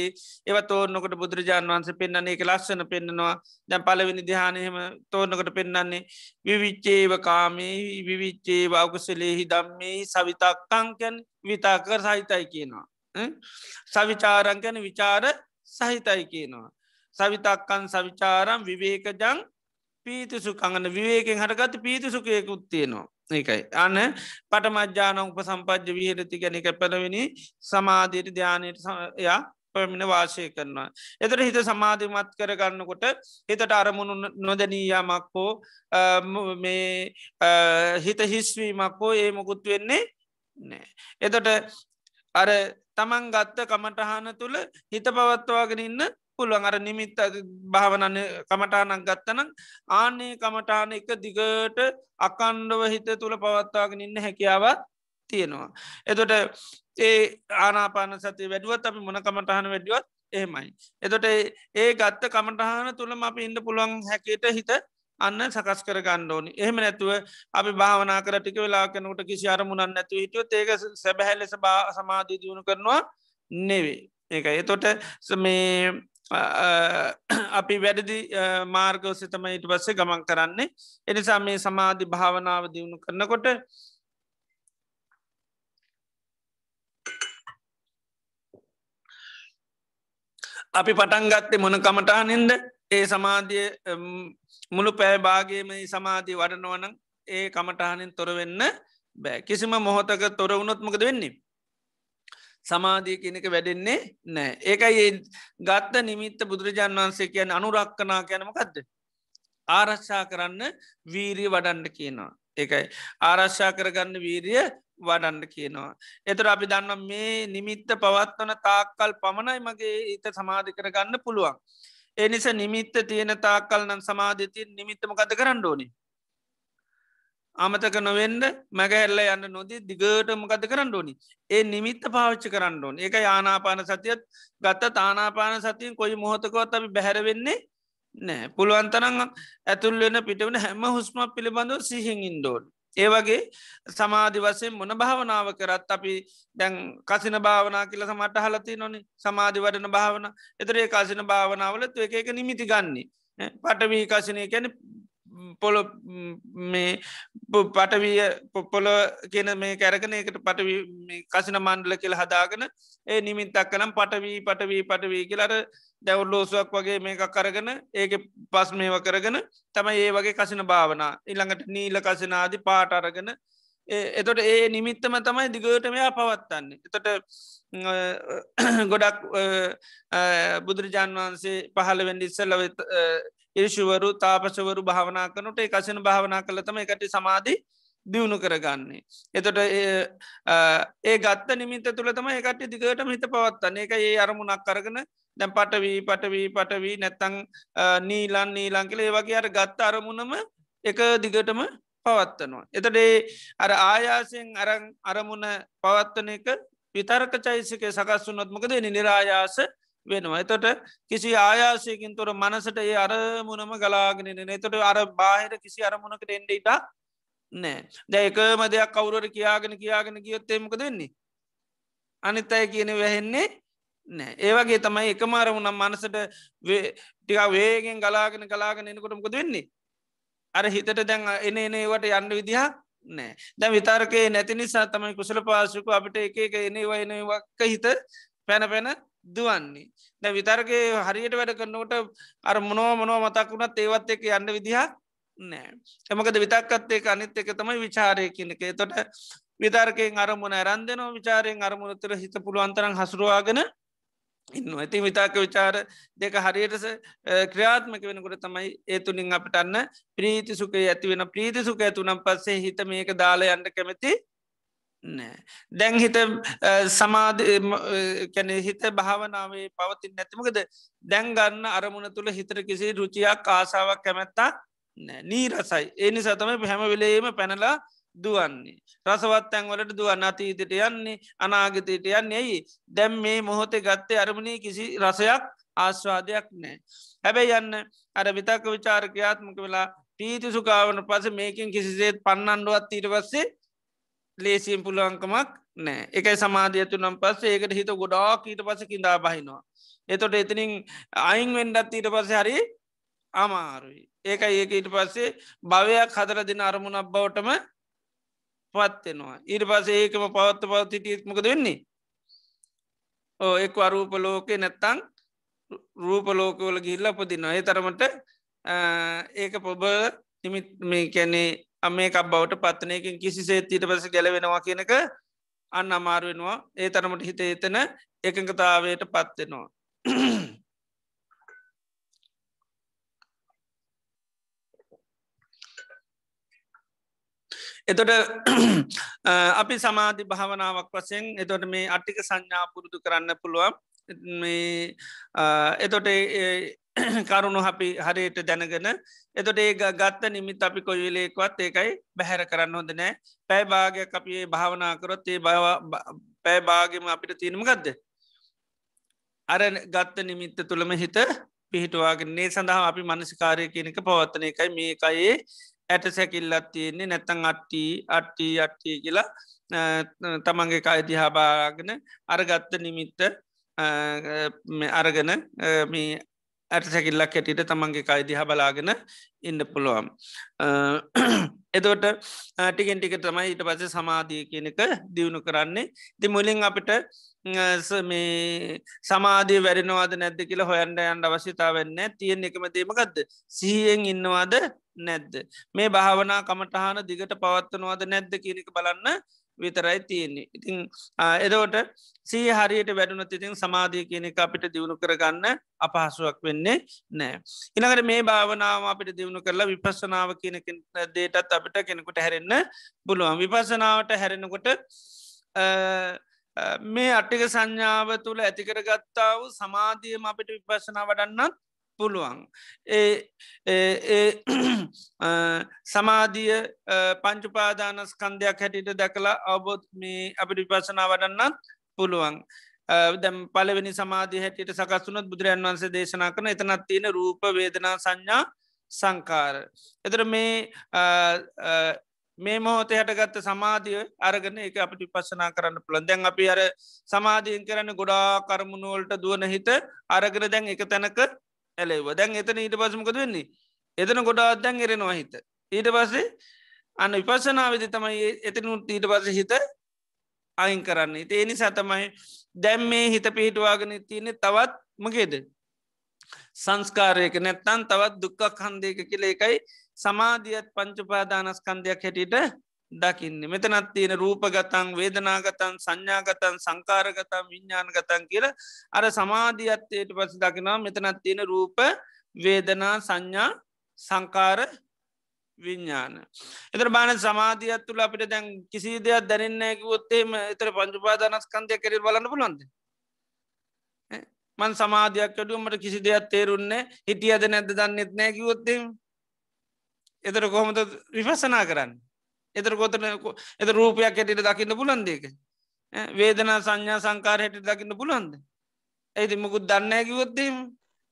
ඒව තෝරනකට බුදුරජාණන් වන්සේ පෙන්න්න ඒක ලක්ෂණ පෙන්න්නනවා දැන් පලවෙනි දිහානයම තෝරනකට පෙන්න්නන්නේ විවිච්චේව කාමේ විවිච්චේ වකුසලේහි දම්මේ සවිතක්කංකැන් විතාකර සහිතයි කියනවා සවිචාරංකැන විචාර සහිතයි කියනවා සවිතක්කන් සවිචාරම් විවේකජං පීතිසුකංගන විවේකෙන් හටගත පීතිසුකයකුත් තියෙනවා ඒකයි අන්න පටමජ්‍යාන උප සම්පජ්‍ය විහරති ගැන එක පැළවෙනි සමාධීයට ධ්‍යානයට යා පමිණ වාශය කරනවා. එතට හිත සමාධිමත් කරගන්නකොට හිතට අරමුණු නොදැනීයාමක් හෝ මේ හිත හිස්වීමක් හෝ ඒ මොකුත් වෙන්නේ නෑ. එතට අර තමන් ගත්ත කමටහන තුළ හිත පවත්වාගෙන ඉන්න පුළුවන් අර නිමිත්ත භාවනන්න කමටානක් ගත්තනම් ආනේ කමටාන එක දිගට අකණ්ඩව හිත තුළ පවත්වාගෙන ඉන්න හැකියාවත් තියෙනවා. එතොට ඒ ආනාපාන සති වැඩුවත් අපි මොන කමටහන වැඩියුවත් එහෙමයි. එතොට ඒ ගත්ත කමටහන තුළම අපි ඉන්න පුළුවන් හැකේට හිත අන්න සකස් කර ගණ්ඩෝනි එහෙම නැතුව අපි භාවනා කර ටික වෙලාකනට කිසි අරමුණන් නැතු හිටියොත් ඒක සැබැහැ ලෙස සමාධී දියුණු කරනවා නෙවේ. ඒක එතොට මේ අපි වැඩදි මාර්ගෝස තම ඊට පස්සේ ගමන් කරන්නේ එනිසා මේ සමාධි භාවනාව දියුණු කරනකොට අපි පටන්ගත්තේ මොන කමටානින්ද ඒ සමාධිය මුළු පෑභාගේම සමාධී වඩනවන ඒ කමටහනින් තොරවෙන්න බෑ කිසිම මොහොතක තොර වුණොත්මකද වෙන්නේ සමාධී කෙනෙක වැඩෙන්නේ නෑ ඒකයි ගත්ත නිමිත්ත බුදුරජාණන් වන්සේ කියන අනුරක්කනා කියනමකක්ද ආරශ්ා කරන්න වීරිය වඩන්ඩ කියනවා ඒකයි ආරශ්ා කරගන්න වීරිය වඩන්ඩ කියනවා එතර අපි දන්න මේ නිමිත්ත පවත්වන තාක්කල් පමණයි මගේ හිත සමාධි කරගන්න පුළුවන් එනිස නිමිත්ත තියෙන තාක්කල් නම් සමාධිතිය නිමිත්තම කත කරන්න ඕනි අමතක නොවෙන්ඩ මැගැල්ල යන්න නොදී දිගටම කත කරන්න ඕනි ඒ නිමිත්ත පාවිච්චි කරන්න ඕන එක ආනාපාන සතියත් ගත්ත තානාපාන සතියෙන් කොයි මොහොතකොත් අපි බැහැරවෙන්නේ නෑ පුළුවන්තරං ඇතුල් වෙන පිටවන හැම හුස්ම පිළිබඳව සිහින් ඉන්ඩෝන් ඒ වගේ සමාධි වසයෙන් මොන භාවනාව කරත් අපි දැන් කසින භාවනා කියල සමට හලති නොනි සමාධි වඩන භාවන එතරේ කාසින භාවනාවලත් එක නිමිති ගන්නේ පටවී කසිනය කැන පොල මේ පටවිය පොපොල කියන මේ කැරකන එකට පටවී කසින මණ්ඩල කියල හදාගෙන ඒ නිමිත්තක් කනම් පටවී කියලර දැවල්ලෝසුවක් වගේ මේක කරගෙන ඒක පස් මේව කරගෙන තම ඒ වගේ කසින භාවනා ඉළඟට නීල කසිනාදී පාට අරගෙන එතොට ඒ නිමිත්තම තමයි දිගට මෙයා පවත්තන්නේ. එතොට ගොඩක් බුදුරජාන් වහන්සේ පහළ වෙන්ඩි ඉස්සල්ලව ඉරිශුවරු තාපසවරු භාවනා කනට එකසන භාවනා කළ තම එකට සමාධී දියුණු කරගන්නේ. එතොට ඒ ගත්ත නිමිත තුළ තම එකට දිගට හිත පවත්තන්න එක ඒ අරමුණක් කරගෙන දැම් පටවී නැත්තං නීලන් නීලංකිල ඒ වගේ අර ගත්ත අරමුණම එක දිගටම පවත්තනවා. එතටේ අර ආයාසයෙන් අරමුණ පවත්තන එක විතර්ක චෛසිකය සකස්සුනොත්මකද නිරායාස වෙනවා. එතොට කිසි ආයාසයකින් තොර මනසට ඒ අරමුණම ගලාගෙන එතොට අර බාහිර කිසි අරමුණකට එන්ඩට නෑ දැයකම දෙයක් කවුරට කියාගෙන ගියොත්තේමක දෙන්නේ. අනිත් අය කියන වැහෙන්නේ නෑ ඒවගේ තමයි එකම අරමුණම් මනසට ටික වේගෙන් ගලාගෙන එනකොටමක දෙන්නේ. අර හිතට දැන් එන ඒවට යන්න විදිහා නෑ දැ විතාරකේ නැති නිසා තමයි කුසල පාසුක අපිට එක එනවා එනවක්ක හිත පැන දුවන්නේ. දැ විතරගේ හරියට වැඩ කරන්නට අර මොනෝ මතක් වුණත් ඒවත් එක යන්න විදිහා නෑ එමකද විතක්කත්තේ අනිත් එක තමයි විචාරය කියනක තොට විතර්කයෙන් අරමුණ ඇරන්දනවා විචාරයෙන් අරමුණ තුර හිත පුළුවන්තරන් හසුරුවාගෙන ඉන්න ඇති විතාක විචාර දෙක හරියටස ක්‍රියාත්මක වෙනකොට තමයි ඒතුනින් අපටන්න ප්‍රීති සුකේ ඇති වෙන ප්‍රීති සුක ඇතුනම් පස්සේ හිත මේක දාලා යන්න කැමති නෑ දැන් හිත සමාධ කැන හිත භාවනාවේ පවතින් නැතිමකද දැන්ගන්න අරමුණ තුළ හිතර කිසි රුචියක් ආසාාවක් කැමැත්තා නී රසයි ඒනි සතම හැම වෙලේම පැනලා දුවන්නේ රසවත් තැන්වලට දුවන්න අතීතයට යන්නේ අනාගතයට යන්නේ ඇයි දැම් මේ මොහොතේ ගත්තේ අරමුණේ කිසි රසයක් ආස්වාදයක් නෑ හැබැයි යන්න අර විතක විචාරකයාත්මක වෙලා පීති සුකාවන පස මේකින් කිසිසේත් පන්නන්ඩුවත් ඊට පස්සේ ලේසියෙන් පුළුවන්කමක් නෑ එකයි සමාධියතු නම් පස්සේ ඒකට හිත ගොඩාක් ඊට පස කින්දා බහිනවා එතොට එතනින් අයින් වෙන්ඩත් ඊට පස හරි අමාරුයි ඒකයි ඒක ඊට පස්සේ භවයක් හදර දෙන අරමුණක් බවටම පත්වෙනවා ඊට පසේ ඒකම පවත්ත පවතිටමකද වෙන්නේ එක් අරූප ලෝකේ නැත්තං රූපලෝකවල ගිල්ල පදිනවා ඒ තරමට ඒක පොබ නිමිත් මේ කැනේ අමේකක් බවට පත්නයකින් කිසිසේත් ඊට පස ගැලවෙනවා කියනක අන්න අමාරුවෙනවා ඒ තරමට හිත එතන එකඟතාවයට පත්වෙනවා එතොට අපි සමාධි භාවනාවක් වසයෙන් එතොට මේ අට්ටික සංඥා පුරුදු කරන්න පුළුවන් එතොට කරුණු අපි හරියට දැනගෙන එතොට ඒ ගත්ත නිමිත් අපි කොයිලෙක්වත් ඒකයි බැහැර කරන්න හොඳ නෑ පැයිභාගයක් අපේ භාවනා කරොත් ඒ පැයිභාගම අපිට තියෙනම ගදද අර ගත්ත නිමිත්ත තුළම හිත පිහිටවාගන්නේ සඳහා අපි මනසිකාරය කියනක පවත්තන එකයි මේකයේ ඇට සැකිල්ලත් තියෙන්නේ නැත්තං අට්ටි කියලා තමන්ගේ කයිදිහාබාගෙන අරගත්ත නිමිත්ත අරගෙන මේ ඇට සැකිල්ලක් හැටියට තමන්ගේ කයිදිහ බලාගෙන ඉන්න පුළුවන් එදෝට ටිකෙන් ටික තමයි ඊට පස සමාධිය කියනක දියුණු කරන්නේ ති මුලින් අපිට මේ සමාධී වැඩෙනවාද නැද්ද කියලා හොයන්ඩ යන්ඩ අවශ්‍යතාවන්න තියෙන් එකම දේමකක්ද සීයෙන් ඉන්නවාද නැද්ද මේ භාවනා කමටහන දිගට පවත්වනවාද නැද්ද කියනක බලන්න විතරයි තියෙන්නේ ඉතිං එදෝට සී හරියට වැඩුනත් ඉතින් සමාධී කියනක අපිට දියුණු කරගන්න අපහසුවක් වෙන්නේ නෑ ඉනකට මේ භාවනාව අපිට දියුණු කරලා විපස්සනාව කියනක දේටත් අපිට කෙනෙකුට හැරෙන්න්න පුළුවන් විපසනාවට හැරෙනකොට මේ අට්ටික සංඥාව තුළ ඇතිකර ගත්තා වූ සමාධියම අපිට විපස්සනා වඩන්නත් පුළුවන් සමාධිය පංචුපාදානස්කන්ධයක් හැටියට දැකලා අවබෝධ මේ අපිට විපස්සනා වඩන්නත් පුළුවන් දැම් පලවෙනි සමාධී හැටියට සකස්සුනත් බුදුරන් වන්සේ දේශනා කරන එතනත් තියෙන රූප වේදනා සංඥා සංකාර එතර මේ මොහොතේ හටගත්ත සමාධිය අරගෙන එක අපිට විපස්සනා කරන්න පුළන් දැන් අපි අර සමාධීන් කරන්න ගොඩා කරමුණුවලට දුවන හිත අරගෙන දැන් එක තැනක ඇලෙව දැන් එතන ඊට පසමකද වෙන්නේ එතන ගොඩාත් දැන් එරෙනවා හිත ඊට පස්සේ අන්න විපස්සනා විදි තමයි එතනුත් ඊට පස හිත අයින් කරන්න ඒ නිසා තමයි දැම් මේ හිත පිහිටවාගෙන තියනෙ තවත් මගේද සංස්කාරයක නැත්තන් තවත් දුක්කක් හන්දයක කියල එකයි සමාධියත් පංචුපාදානස්කන්ධයක් හැටියට දකින්න මෙතනත් තියෙන රූපගතන් වේදනාගතන් සංඥාගතන් සංකාරගතන් විඤ්ඥානගතන් කියල අර සමාධියත්තයට පස දකිනවා මෙතනත් තියෙන රූප වේදනා සංඥා සංකාර විඤ්ඥාන එතර බාන සමාධියත් තුළ අපිට දැන් කිසි දෙයක් දැනන්නෑ කිවොත්තේම එතර පංචුපාදානස්කන්දය කෙරෙ බලන්න පුළන්ද මන් සමාධයක් කඩුවමට කිසි දෙයක් තේරුන්නේ හිටියද නැද්ද දන්නෙත් නෑ කිවොත්තේ එතර කොහොමද විපසනා කරන්න එතර කොතන එත රූපයක් හැටිට දකින්න පුළන්දේක වේදනා සංඥා සංකාර හැට දකින්න පුළන්ද ඇති මොකුත් දන්නෑ කිවොත්තේම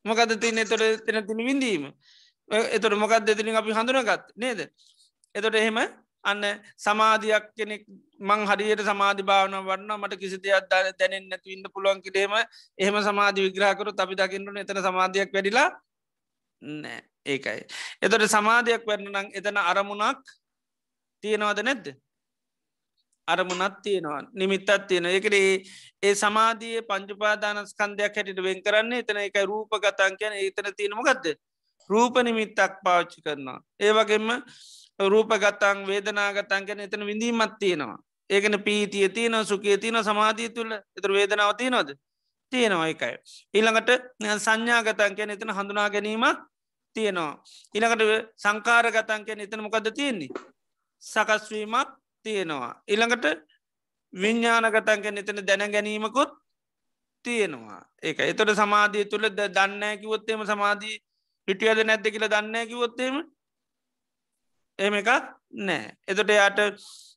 මොකද තියන එතොට තෙන තින විඳීම එතොට මොකක් දෙතිලින් අපි හඳුනගත් නේද එතොට එහෙම අන්න සමාධයක් කෙනෙක් මං හරියට සමාධි භාවන වන්න මට කිසි දෙයක් දැනෙන් නැතු ඉන්න පුළුවන් කිරීම එහෙම සමාධි විග්‍රහකරු අපි දකින්නට එතන සමාධයක් වැඩිලා නෑ ඒකයි එතොට සමාධයක් වැඩනනම් එතන අරමුණක් තියෙනවාද නැද්ද අරමුණත් තියෙනවා නිමිත්තත් තියෙන එකට ඒ සමාධයේ පංචුපාදානස්කන්දයක් හැටිට වෙන් කරන්නේ එතන එක රූප ගතන් කියන එතන තියෙනමගත්ද රූප නිමිත්තක් පාච්චි කරනවා ඒවගේම රූපගතන් වේදනාගතන් ගැන එතන විඳීමත් තියෙනවා ඒකන පීතිය තියන සුකේ තියන සමාධී තුළ එතර වේදනාව තියනොද තියෙනවා එකයි ඊළඟට සංඥාගතන් කියන එතන හඳුනා ගැනීමක් තියෙනවා ඊළඟට සංකාරගතන් කියන එතන මොකද තියෙන්නේ සකස්වීමක් තියෙනවා ඊළඟට විඤ්ඥානගතන් ගැන එතන දැන ගැනීමකුත් තියෙනවා ඒක එතොට සමාධී තුළ දන්නෑ කිවොත්තේම සමාධී පිටියද නැද්ද කියල දන්නෑ කිවොත්තේම එම එකක් නෑ එතොට යාට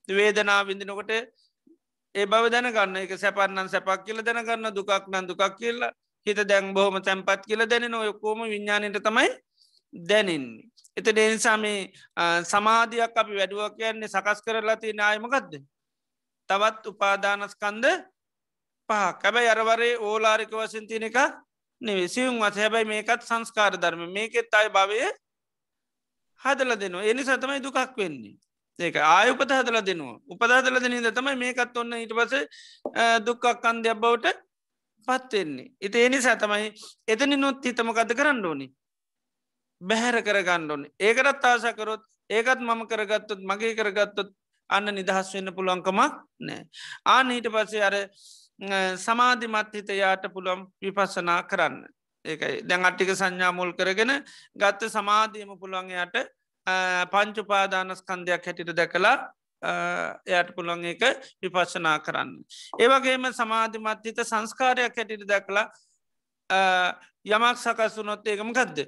වේදනා විඳිනකොට ඒ බව දැනගන්න එක සැපන්නන් සැපක් කියල දැනගන්න දුකක් නන් දුකක් කියලා හිත දැන් බොහොම තැන්පත් කියල දැනෙන ඔයකෝම විඤ්ඥානයට තමයි දැනන්නේ එත දෙනිසා මේ සමාධයක් අපි වැඩුවක් කියන්නේ සකස් කරලා තිය නායමකක්ද තවත් උපාදානස්කන්ද පහ කැබැයි අරවරේ ඕලාරික වසින් තියන එක නෙවේ සියුම් වස හැබැයි මේකත් සංස්කාර ධර්ම මේකෙත් අයි භවය හදල දෙනවා එනි සතමයි දුකක් වෙන්නේ ඒක ආයුපත හදල දෙනවා උපදාදල දෙනීද තමයි මේකත් ඔන්න ඊට පස දුක්කක් කන්දයක් බවට පත්වෙන්නේ එත එනි සතමයි එතනි නොත් හිතමකද කරන්න ඕනි බැහැර කරගන්න ඕන ඒකටත් ආසකරොත් ඒකත් මම කරගත්තොත් මගේ කරගත්තොත් අන්න නිදහස් වෙන්න පුළුවන්කමක් නෑ ආන ඊට පස්සේ අර සමාධිමත් හිත යාට පුළුවන් විපස්සනා කරන්න ඒකයි දැන් අට්ටික සංඥා මුල් කරගෙන ගත්ත සමාධියම පුළුවන්යාට පංචුපාදානස්කන්දයක් හැටිට දැකලා එයට පුළුවන් එක විපස්සනා කරන්න ඒවගේම සමාධිමත් හිත සංස්කාරයක් හැටිට දැකලා යමක් සකස්වනොත් ඒකම ගදද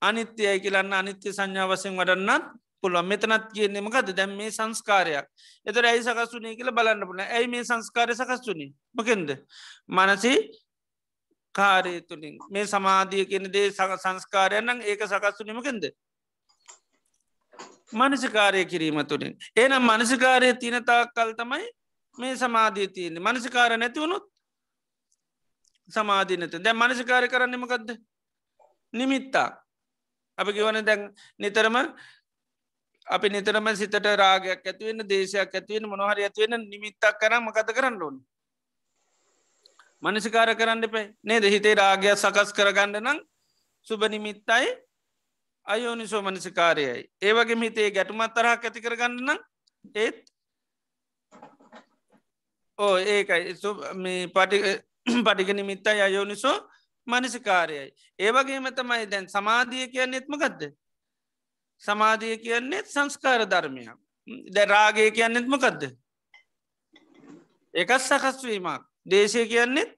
අනිත්‍යය කියලන්න අනිත්‍ය සංඥා වසයෙන් වඩන්නත් පුළුවන් මෙතනත් කියන්නෙම ගද දැම් මේ සංස්කාරයක් එතර ඇයි සකස්වනේ කියල බලන්න පුන ඇයි මේ සංස්කාරය සකස්වනේ මොකෙන්ද මනසි කාරය තුළින් මේ සමාධිය කියන දේ සංස්කාරයන්නම් ඒක සකස්වනීමකෙන්ද මනසිකාරය කිරීම තුළින් ඒනම් මනසිකාරය තියනතාක් කල් තමයි මේ සමාධී තියන්නේ මනසිකාර නැතිවුණුත් සමාධීනත දැ මනසිකාරය කරන්නමකක්ද නිමිත්තා අපි කිවන දැන් නිතරම අපි නිතරම සිතට රාගයක් ඇතිවෙන දේශයක් ඇතිවෙන මොනහරි ඇතිවෙන නිමිත්තක් කරම මකත කරන්න ඕන මනසිකාර කරන්න එපේ නේද හිතේ රාගයක් සකස් කරගන්න නම් සුබ නිමිත්තයි අයෝනිසෝ මනසිකාරයයි ඒවගේ හිතේ ගැටුමත් තරහක් ඇති කරගන්න නම් ඒත් ඕ ඒකයි පටික නිමිත්තයි අයෝනිසෝ මනසිකාරයයි ඒවගේම තමයි දැන් සමාධිය කියන්න එත්මකක්ද සමාධිය කියන්නෙත් සංස්කාර ධර්මයක් ද රාගය කියන්නෙත්මකක්ද එකත් සකස්වීමක් දේශය කියන්නෙත්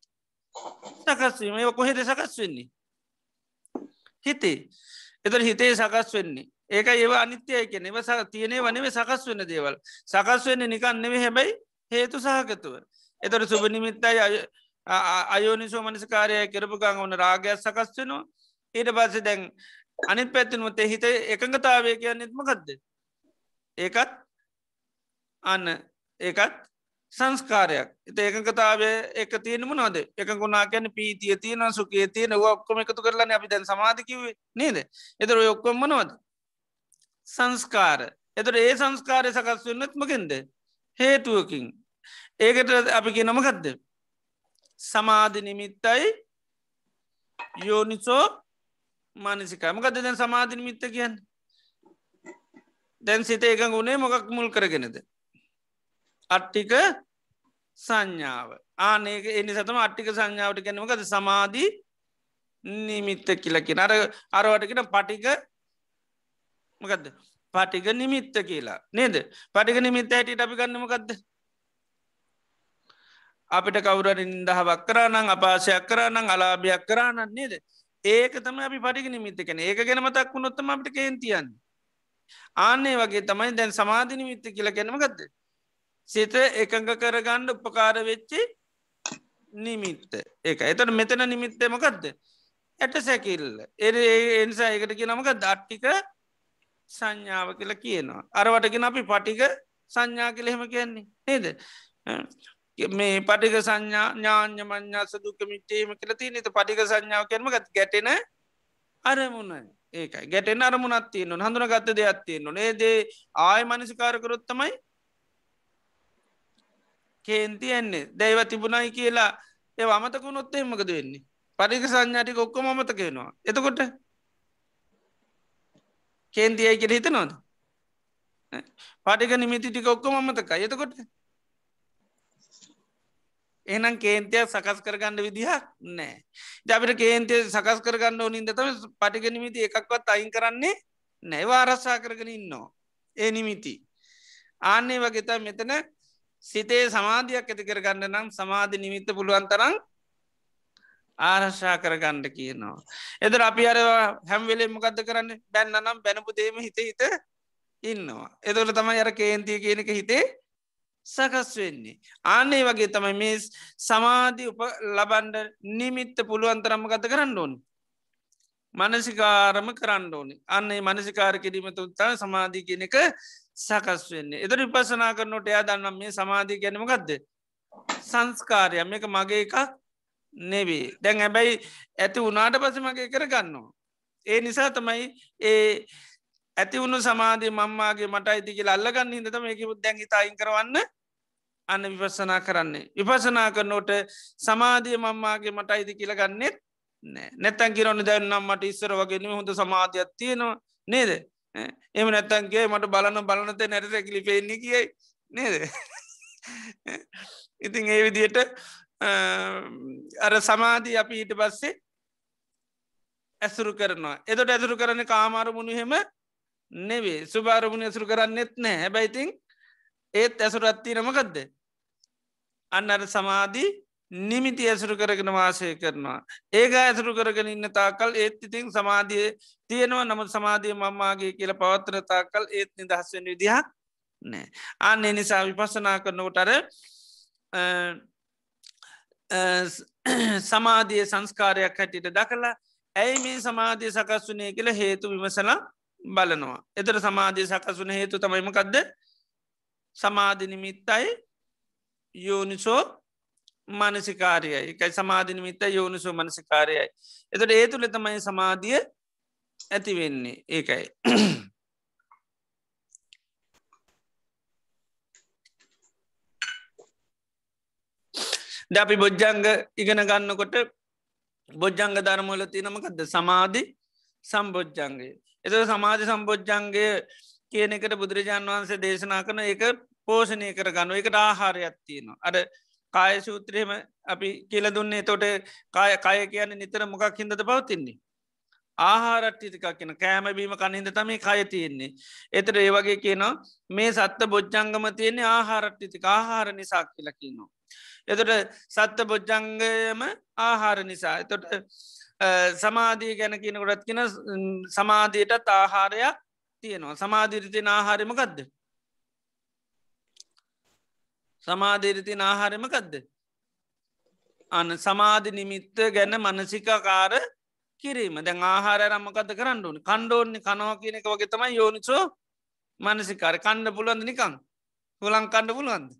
සකස්වීම ඒ කොහෙද සකස් වෙන්නේ හිතේ එතර හිතේ සකස් වෙන්නේ ඒක ඒව අනිත්‍යය කියන එව තියනේ වනේ සකස් වෙන දේවල් සකස් වෙන්න නිකන්නෙව හැබැයි හේතු සහකතුව එතොට සුභනිමිත්තයි අයෝනිසෝ මනස්කාරය කරපු ගං ඕන රාගයක් සකස් වෙනවා ඊට පස්ස දැන් අනිත් පැත්තිනුවතේ හිත එකඟතාවය කියන්නෙත්මකක්ද ඒකත් අන්න ඒකත් සංස්කාරයක් එත ඒකතාවය එක තියෙනම නොද එක ගුණා කියැන පීතිය තියෙන සුකේ තියෙන ඔක්කොම එකතු කරලන්න අපි දැන් සමාධකිවේ නේද එතර ඔක්කොම නොවද සංස්කාර එතට ඒ සංස්කාරය සකස් වෙන්නත්මකෙන්ද හේතුවකින් ඒකට අපි කිය නොමකක්ද සමාධ නිමිත්තයි යෝනිසෝ මානසිකයි මකද දැන් සමාධ නිමිත්ත කියන්න දැන් සිත එක ගුණේ මොකක් මුල් කරගෙනද අට්ටික සංඥාව ආනක එනි සතම අට්ටික සංඥාවට ගැනීමකද සමාධී නිමිත්ත කියලකි අර අරවටකට පටික මකදද පටික නිමිත්ත කියලා නේද පටික නිමිත්ත හැටියට අපි ගන්නමකක්ද අපිට කවුරට දහවක් කරනං අපාශයක් කරනං අලාභයක් කරන්න නේද ඒක තම අපි පටික නිමිත්ත කන ඒක ගැන මතක් වුණොත්තම අපට කේන්තියන් ආන්නේ වගේ තමයි දැන් සමාධි නිමිත්ත කියල ගැනමගත්ද සිත එකඟ කරගණ්ඩ උපකාර වෙච්චි නිමිත්ත ඒක එතට මෙතන නිමිත්තමකක්ද ඇට සැකිල්ල එනිසා ඒකට කිය නමක දට්ටික සංඥාව කියලා කියනවා අරවටගෙන අපි පටික සංඥා කියල හෙම කියන්නේ නේද මේ පටික සංඥා ඥාන්‍ය මං්ඥා සදුක මිටේම කියලති නත පටික සංඥාව කෙන්මගත් ගැටෙන අරමුණ ඒකයි ගැටෙන් අරමුණත් තියන්න හඳුන ගත්ත දෙයක් තියෙන්න්න නේදේ ආය මනසිකාරකරොත්තමයි කේන්ති එන්නේ දැයිව තිබුණයි කියලා ඒ අමතක නොත්තේ මකද වෙන්නේ පටික සංඥාටික ඔක්කොම අමතක වෙනවා එතකොට කේන්තියයි කෙර හිත නොද පටික නිමිති ටික ඔක්කොම අමතකයි එතකොට එනම් කේන්තියක් සකස් කරගන්න විදිහක් නෑ ජපිට කේන්තිය සකස් කරගන්න ඕනින්ද තම පටික නිමිති එකක්වත් අයින් කරන්නේ නැවා අරස්සා කරගෙන ඉන්නවා ඒ නිමිති ආන්නේ වගේත මෙතන සිතේ සමාධයක් ඇති කරගන්න නම් සමාධි නිමිත්ත පුළුවන් තරම් ආරශ්ා කරගණ්ඩ කියනවා එදර අපි අර හැම්වෙලේ මොකක්ද කරන්න බැන්න නම් බැනපු දේම හිත හිත ඉන්නවා එදවල තමයි අර කේන්තිය කියනක හිතේ සකස් වෙන්නේ ආනේ වගේ තමයි මේ සමාධී උප ලබන්ඩ නිමිත්ත පුළුවන්තරම්ම ගත කරන්න ඕන් මනසිකාරම කරන්න ඕනි අන්නේ මනසිකාර කිරීමත උත්තා සමාධී කියන එක සකස් වෙන්නේ එතර විපසනා කරනොට එයා දන්නම් මේ සමාධී ගැනීමගත්ද සංස්කාරය මේක මගේ එකක් නෙවේ දැන් හැබැයි ඇති උනාට පස මගේ කර ගන්නවා ඒ නිසා තමයි ඒ ඇති වුණු සමාධී මම්මාගේ මට අයිති කියලා අල්ලගන්න හිද මේක දැන් හිතායින් කරවන්න අන්න විපස්සනා කරන්නේ විපසනා කරනෝට සමාධිය මම්මාගේ මට අයිති කියලගන්නෙත් නැත්තැන් කිරවන්න දැන්නම් මට ඉස්සර වගෙන හොඳ සමාධයක් තියෙනවා නේද එම නැත්තන්ගේ මට බලන බලනත නැරසැකිලි පෙන්නේ කියයි නේද ඉතින් ඒ විදියට අර සමාධී අපි ඊට පස්සේ ඇසුරු කරනවා එතට ඇසුරු කරන කාමාරමුණු හෙම නෙවේ සුභාරමුණ ඇසුරු කරන්නෙත් නෑ හැබැයිතින් ඒත් ඇසුරත්ති නමකදද අන්න අර සමාධී නිමිති ඇසුරු කරගෙන වාසය කරනවා ඒක ඇසුරු කරගෙන ඉන්න තාකල් ඒත් ඉතින් සමාධිය තියෙනවා නමුත් සමාධිය මම්මාගේ කියල පවත්තන තාකල් ඒත් නිදහස්වෙන් විදිහක් නෑ අන්න නිසා විපසනා කරනෝටර සමාධිය සංස්කාරයක් හැටියට දකලා ඇයි මේ සමාධිය සකස් වනේ කියල හේතු විමසලා බලනවා එතර සමාධිය සකසුන හේතු තමයිමකක්ද සමාධිනිමිත්තයි යෝනිසෝ මනසිකාරයයි එකයි සමාධිනිමිත්ත යෝනිසෝ මනසිකාරයයි එතට ඒ තුළ තමයි සමාධිය ඇති වෙන්නේ ඒකයි ද අපි බොජ්ජංග ඉගෙන ගන්නකොට බොජ්ජංග ධර්මවල තිනමකක්ද සමාධි සම්බෝජ්ජන්ගේ එත සමාධි සම්බෝජ්ජන්ගේ කියන එකට බුදුරජාණන් වහන්සේ දේශනා කරන එක පෝෂණය කර ගන්න එකට ආහාරයක් තියෙනවා අර කාය සූත්‍රයම අපි කියල දුන්නේ තොට කය කියන්න නිතර මොකක් හිදද පවතින්නේ ආහාරට්ටිතිකක් කියන කෑමබීම කණහිද තමයි කය තියෙන්නේ එතට ඒ වගේ කියනවා මේ සත්ත බොජ්ජංගම තියෙන්නේ ආහාරට්ටිතික ආහාර නිසා කියලකින්නවා එතට සත්ත බොජ්ජංගයම ආහාර නිසා එතොට සමාධී ගැන කියනකොටත් කියෙන සමාධීයටත් ආහාරයක් තියෙනවා සමාධීරිතින ආහාරමකක්ද සමාධීරිතින ආහාරමකක්ද අන්න සමාධි නිමිත්ත ගැන මනසිකාකාර කිරීම දැන් ආහාර රම්මකද කරන්න ඕන කණ්ඩෝන්න කනවා කියන එක වගේ තමයි යෝනිසෝ මනසිකාර කණ්ඩ පුළුවන්ද නිකං හුලන් කණ්ඩ පුළුවන්ද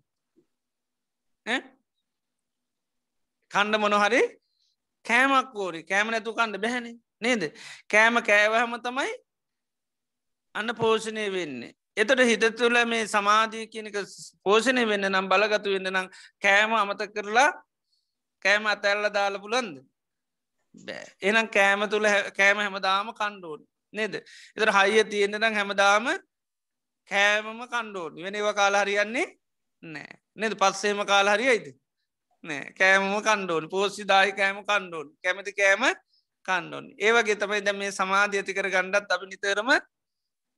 කණ්ඩ මොනොහරි කෑමක් ෝරි කෑම නැතු කණ්ඩ බැහැන නේද කෑම කෑවහම තමයි අන්න පෝෂණය වෙන්නේ එතට හිත තුළ මේ සමාධී කියනක පෝෂණය වෙන්න නම් බලගතු වෙන්න නම් කෑම අමත කරලා කෑම අතැල්ල දාල පුළන්ද බෑ එනම් කෑම තුළ කෑම හැමදාම කණ්ඩෝන් නේද එතර හයිය තියෙන්න්න නම් හැමදාම කෑමම කණ්ඩෝන් වෙනව කාල හරියන්නේ නෑ නද පස්සේම කාල හරියයිද නෑ කෑමම කණ්ඩෝන් පෝස්්ි දායි කෑම කණ්ඩෝන් කැමති කෑම කණ්ඩෝන් ඒවගේ තමයි ද මේ සමාධ ඇති කර ගණ්ඩත් අපි නිතරම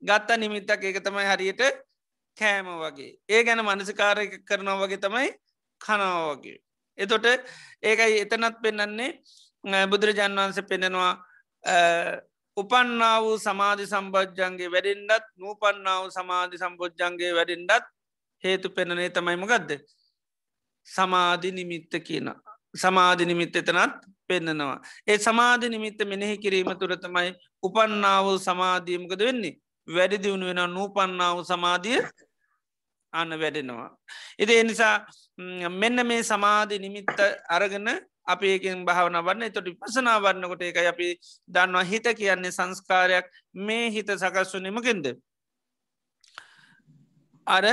ගත්තා නිමිත්තක් ඒක තමයි හරියට කෑම වගේ ඒ ගැන මනසිකාරය කරනවා වගේ තමයි කනවා වගේ එතොට ඒකයි එතනත් පෙන්නන්නේ බුදුරජාන් වන්ස පෙනෙනවා උපන්නා වූ සමාධි සම්බෝජ්ජන්ගේ වැඩින්ඩත් නූපන්නා වූ සමාධි සම්බෝජ්ජන්ගේ වැඩින්ඩත් හේතු පෙනනේ තමයිම ගදද සමාධි නිමිත්ත කියන සමාධි නිමිත්ත එතනත් පෙන්නනවා ඒ සමාධි නිමිත්ත මෙනෙහි කිරීම තුර තමයි උපන්නා වූ සමාධියමකද වෙන්නේ වැඩි දියුණු වෙන නූපන්නා වූ සමාධිය අන්න වැඩෙනවා. ඉති එනිසා මෙන්න මේ සමාධි නිමිත්ත අරගෙන අපි ඒකෙන් භාවන වන්න තොට පසනා වන්නකොට එකයි අපි දන්නවා හිත කියන්නේ සංස්කාරයක් මේ හිත සකස්වු නිමකින්ද. අර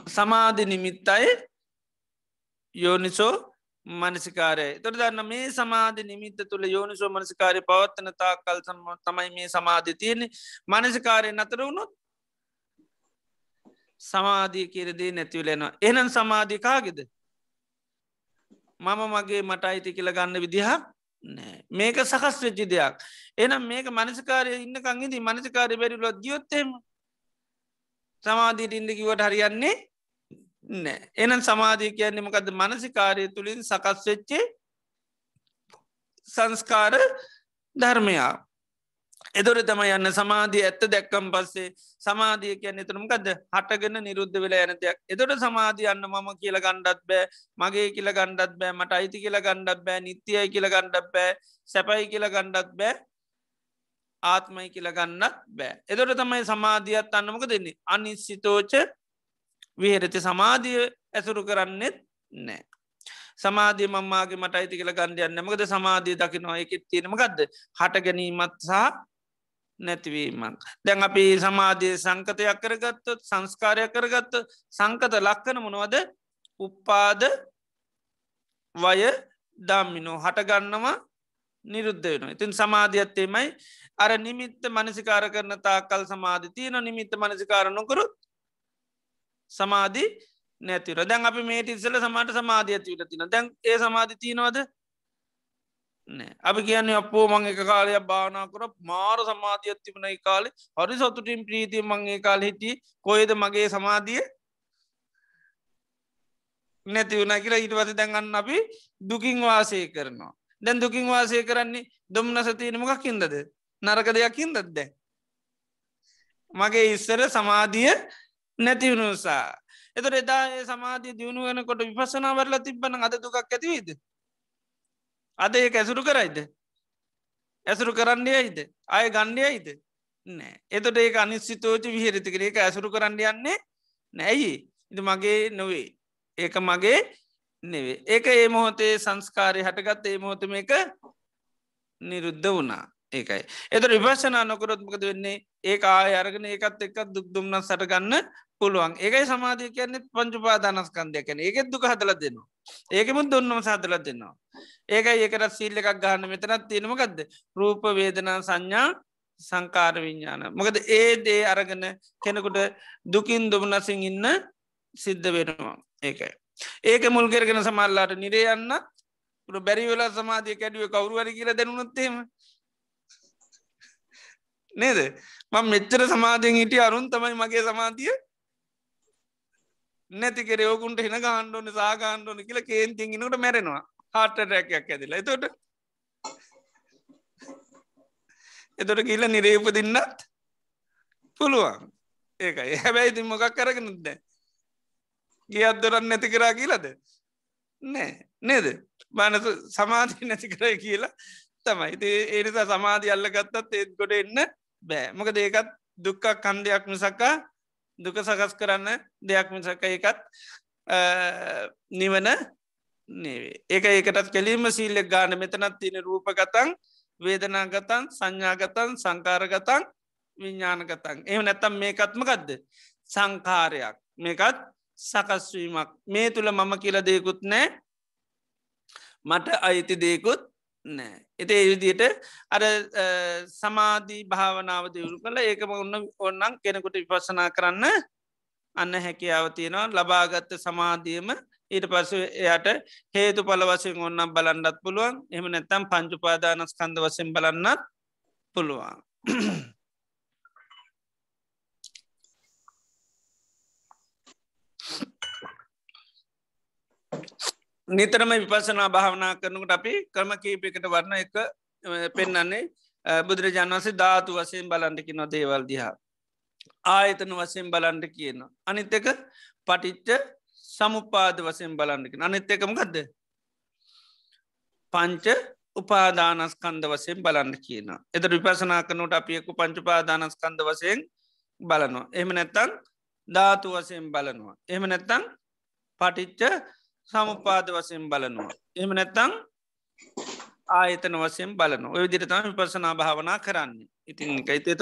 සමාධි නිමිත්තයි යෝනිසෝ මනසිකාරය තොට දන්න මේ සමාධි නිමිත්ත තුළ යෝනිසෝ මනසිකාරය පවත්තන තා කල් තමයි මේ සමාධි තියෙන්නේ මනසිකාරය නතර වුණොත් සමාධී කියරදී නැතිවලෙනවා එහනම් සමාධිකාගෙද මම මගේ මට අයිති කියල ගන්න විදිහක් නෑ මේක සකස් වෙච්චි දෙයක් එනම් මේක මනසිකාරය ඉන්න කංගේදී මනසිකාරය බැරිලොත් ගියොත්තෙම සමාධීට ඉන්ඩකිවට හරියන්නේ නෑ එනම් සමාධී කියන්නේ මොකද මනසිකාරය තුළින් සකස් වෙච්චේ සංස්කාර ධර්මයා එදොර තම යන්න සමාධිය ඇත්ත දැක්කම් පස්සේ සමාධිය කියන්න තුරමකද හටගෙන නිරුද්ධ වෙලා යන දෙයක් එතොට සමාධිය යන්න මම කියල ගණ්ඩත් බෑ මගේ කියල ගණ්ඩත් බෑ මට අයිති කියල ගණ්ඩත් බෑ නිත්‍යයයි කියල ගණ්ඩත් බෑ සැපයි කියල ගණ්ඩත් බෑ ආත්මයි කියල ගන්නත් බෑ එතොට තමයි සමාධියත් අන්නමක දෙන්නේ අනිස්සිතෝච විහරති සමාධිය ඇසුරු කරන්නෙත් නෑ සමාධිය මම්මාගේ මට අයිති කියල ගණ්ඩයන්න මකද සමාධිය දකිනවා එකෙත් තියෙනමකක්ද හට ගැනීමත් සහ නැතිවීමක් දැන් අපි සමාධිය සංකතයක් කරගත්තොත් සංස්කාරයක් කරගත්ත සංකත ලක්කන මොනවද උප්පාද වය දම්මිනෝ හටගන්නවා නිරුද්ධ වෙන ඉතින් සමාධියත්තේමයි අර නිමිත්ත මනසිකාර කරන තාකල් සමාධි තියන නිමිත්ත මනසිකාර නොකරුත් සමාධී නැතිර දැන් අපි මේට ඉස්සල සමාට සමාධිය ඇතිවට තින දැන් ඒ සමාධි තියනවද අපි කියන්නේ අපෝ මං එක කාලයක් භාවනා කර මාර සමාධියත් තිබුණයි කාලේ හරි සතුටින් ප්‍රීතිය මංගේ කාල හිටිය කොයද මගේ සමාධිය නැති වුණ කියලා ඊට පස දැන්ගන්න අපි දුකින් වාසය කරනවා දැන් දුකින් වාසය කරන්නේ දුම්නස තියෙනමකක් හින්දද නරක දෙයක්කින් දත්ද මගේ ඉස්සර සමාධිය නැතිවුණුසා එතට එදා ඒ සමාධිය දියුණු වෙනකොට විපසනා වරලා තිබ්බන අද දුකක් ඇතිවීද අද ඒ ඇසුරු කරයිද ඇසුරු කරන්නේ අයිද අය ගණ්ඩයයිද නෑ එතට ඒ අනිස්සිතෝච විහිරිතිකර ඒක ඇසුරු කරන්න යන්නේ නැයි ඉති මගේ නොවේ ඒක මගේ නෙවේ ඒක ඒ මොහොතේ සංස්කාරය හටගත් ඒ මොහොතම එක නිරුද්ධ වුණා ඒකයි එත විපශනා නොකරොත්මකද වෙන්නේ ඒ ආය අරගෙන ඒකත් එක්ක දුක් දුම්න්න සටගන්න පුළුවන් ඒකයි සමාධය කියන්නේ පංචුපාදානස්කන්දය කැන ඒකෙත් දුක හදල දෙනවා ඒකමුත් දුන්නම සාදල දෙන්නවා ඒකයි ඒකට සීල්ල එකක් ගහන්න මෙතනත් තියෙනමකක්ද රූප වේදනා සංඥා සංකාර විඤ්ඥාන මොකද ඒ දේ අරගෙන කෙනෙකුට දුකින් දුමනසින් ඉන්න සිද්ධ වෙනවා ඒකයි ඒක මුල් කරගෙන සමල්ලාට නිරේ යන්න බැරි වෙලා සමාධය කැඩුව කවරුවරි කියල දැනුනොත්තේම නේද මං මෙච්චර සමාධයෙන් හිටිය අරුන් තමයි මගේ සමාධිය නැති කෙර යෝකුන්ට හෙන ගාණ්ඩෝන සාගාණ්ඩෝන කියල කේන්තිංගිනට මැරෙනවා හාට රැකයක් ඇතිලා එතොට කියල නිරේපදින්නත් පුළුවන් ඒකයි හැබැයි ති මොකක් කරගෙනද ගියත් දොරන්න නැති කරා කියලද නෑ නේද බානස සමාධී නැති කරය කියලා තමයි ඒනිසා සමාධී අල්ල ගත්තත් ඒත් ගොඩ එන්න බෑ මොක දේකත් දුක්කක් කන්දයක් මිසක්කා දුක සකස් කරන්න දෙයක් මිසක එකත් නිවන නෙවේ ඒක ඒකටත් කෙලීම සීල්ලෙක් ගාන මෙතනත් තියන රූපගතන් වේදනාගතන් සංඥාගතන් සංකාරගතන් විඤ්ඥානගතන් එහ නැත්තම් මේකත්මකක්ද සංකාරයක් මේකත් සකස්වීමක් මේ තුළ මම කියල දෙකුත් නෑ මට අයිති දෙකුත් නෑ එති ඒ විදියට අර සමාධී භාවනාව දියුණු කළ ඒකම ඔන්නන් කෙනෙකුට විපසනා කරන්න අන්න හැකියාව තියෙනවා ලබාගත්ත සමාධියම ඊට පසු එයට හේතු පල වසයෙන් ඔන්නම් බලන්නත් පුළුවන් එම නැත්තම් පංචුපාදානස්කන්ද වසයෙන් බලන්නත් පුළුවන් නිතරම විපසනා භාවනා කරනකට අපි ක්‍රම කීපයකට වරණ එක පෙන්නන්නේ බුදුරජාණන් වන්සේ ධාතු වසයෙන් බලන්ටකි නො දේවල් දිහා ආයතන වසයෙන් බලන්ට කියන අනිත් එක පටිච්ච සමුපාද වසයෙන් බලන්ටක අනිත් එකම ගදද පංච උපාදානස්කන්ද වසයෙන් බලන්න කියන එත විපසනා කනට අපියකු පංචුපාදානස්කන්ද වසයෙන් බලනවා එහම නැත්තං ධාතු වසයෙන් බලනවා එහම නැත්තං පටිච්ච සමුපාද වසයෙන් බලනවා එහම නැත්තං ආයතන වසයෙන් බලන ඔය විදිරතම විපසනා භාවනා කරන්නේ ඉතින් එකයිතේත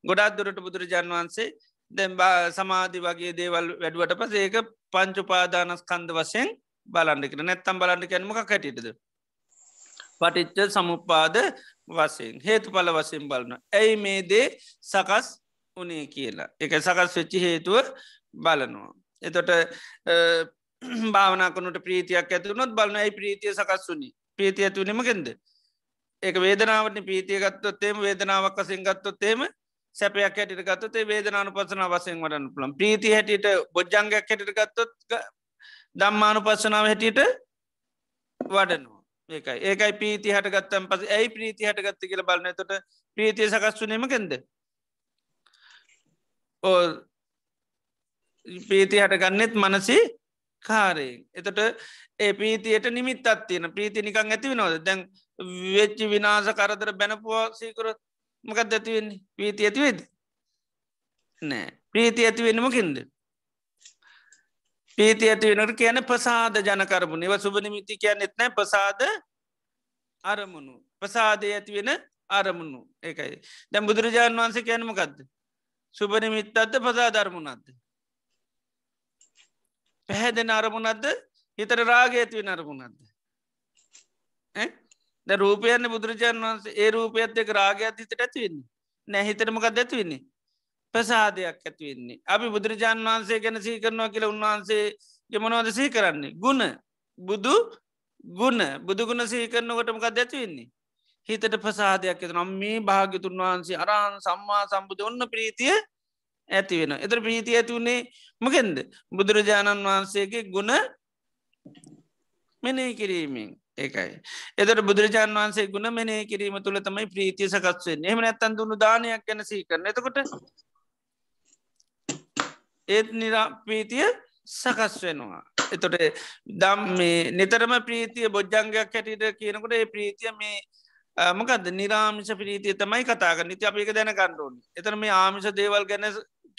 ගොඩාත් දුරට බුදුරජාන් වහන්සේ දැම් සමාධි වගේ දේවල් වැඩුවට පස ඒක පංචුපාදානස්කන්ද වසයෙන් බලන්ඩිකට නැත්තම් බලන්ඩි කැනමක කැටිටද පටිච්ච සමුපාද වසයෙන් හේතු පල වසයෙන් බලන ඇයි මේ දේ සකස් උනේ කියලා එක සකස් වෙච්චි හේතුව බලනවා එතොට භාවනකනට ප්‍රීතියක් ඇතුනොත් බලන ඇයි ප්‍රීතිය සකස් වුනි ප්‍රීතිය ඇතුවනීමගෙන්ද ඒක වේදනාවට ප්‍රීතිය ගත්තොත්තේම වේදනාවක් වසයෙන් ගත්තොත්තේම සැපයක් හැටිට ගත්තොතේ වේදනානු පසන වසයෙන් වඩන්න පුළන් ප්‍රීති හැටියට බොජ්ජංගයක් හැටිට ගත්තොත් දම්මානු පස්සනාව හැටියට වඩනවා ඒකයි ප්‍රීති හට ගත්තම් පස ඇයි ප්‍රීති හට ගත්ත කියල බලන තොට ප්‍රීතිය සකස්වනීමකෙන්ද ප්‍රීති හට ගන්නෙත් මනසි කාරයෙන් එතට ඒ ප්‍රීතියට නිමිත් අත්තියන ප්‍රීති නිකං ඇති වෙනවද දැන් වෙච්චි විනාස කරදර බැනපුවා සීකරොත් මකත් ඇතිවෙන්නේ ප්‍රීති ඇතිවේද නෑ ප්‍රීති ඇතිවෙන්නමකින්ද ප්‍රීති ඇතිවෙනට කියන ප්‍රසාද ජනකරපු නිව සුභනිමිති කියන්න එත්නෑ ප්‍රසාද අරමුණු ප්‍රසාදය ඇතිවෙන අරමුණු ඒකයි දැම් බුදුරජාණන් වහන්සේ කියනමකක්ද සුභනිමිත් අත්ද ප්‍රසාධර්මුණක්ද පැහැදෙන අරමුණක්ද හිතර රාග ඇතිවෙන අරමුණක්ද ද රූපයන්න බුදුරජාණන් වන්සේ ඒ රූපයත් එක රාගයක් හිතට ඇතිවෙන්නේ නැහිතරමකක් ඇතිවෙන්නේ ප්‍රසාදයක් ඇතිවෙන්නේ අපි බුදුරජාණන් වහන්සේ ගැන සී කරනවා කියල උන්වහන්සේ යමනවද සහි කරන්නේ ගුණ බුදුගුණ සහි කරනකොටමකක් ඇතිවෙන්නේ හිතට ප්‍රසාදයක් ඇත නම් මේ භාග්‍යතුන් වහන්සේ අරන් සම්මා සම්බුධ ඔන්න ප්‍රීතිය ඇති වෙන එතර ප්‍රීතිය ඇතිවුණේ මකෙන්ද බුදුරජාණන් වහන්සේගේ ගුණ මෙනේ කිරීමෙන් ඒකයි එතට බුදුරජාණන් වහන්සේ ගුණ මෙනේ කිරීම තුළ තමයි ප්‍රීතිය සකත්වේ එහම ඇත්තන් දුුණු දානයක් ගැන සී කරන එතකොට ඒත් නිරා ප්‍රීතිය සකස් වෙනවා එතොට දම් මේ නිතරම ප්‍රීතිය බොජ්ජංගයක් හැටිට කියනකොට ඒ ප්‍රීතිය මේ මොකද නිරාමිෂ ප්‍රීතිය තමයි කතාග නිති අප එක දැන කණ්ඩුවන් එතන මේ ආමිෂ දේවල් ගැන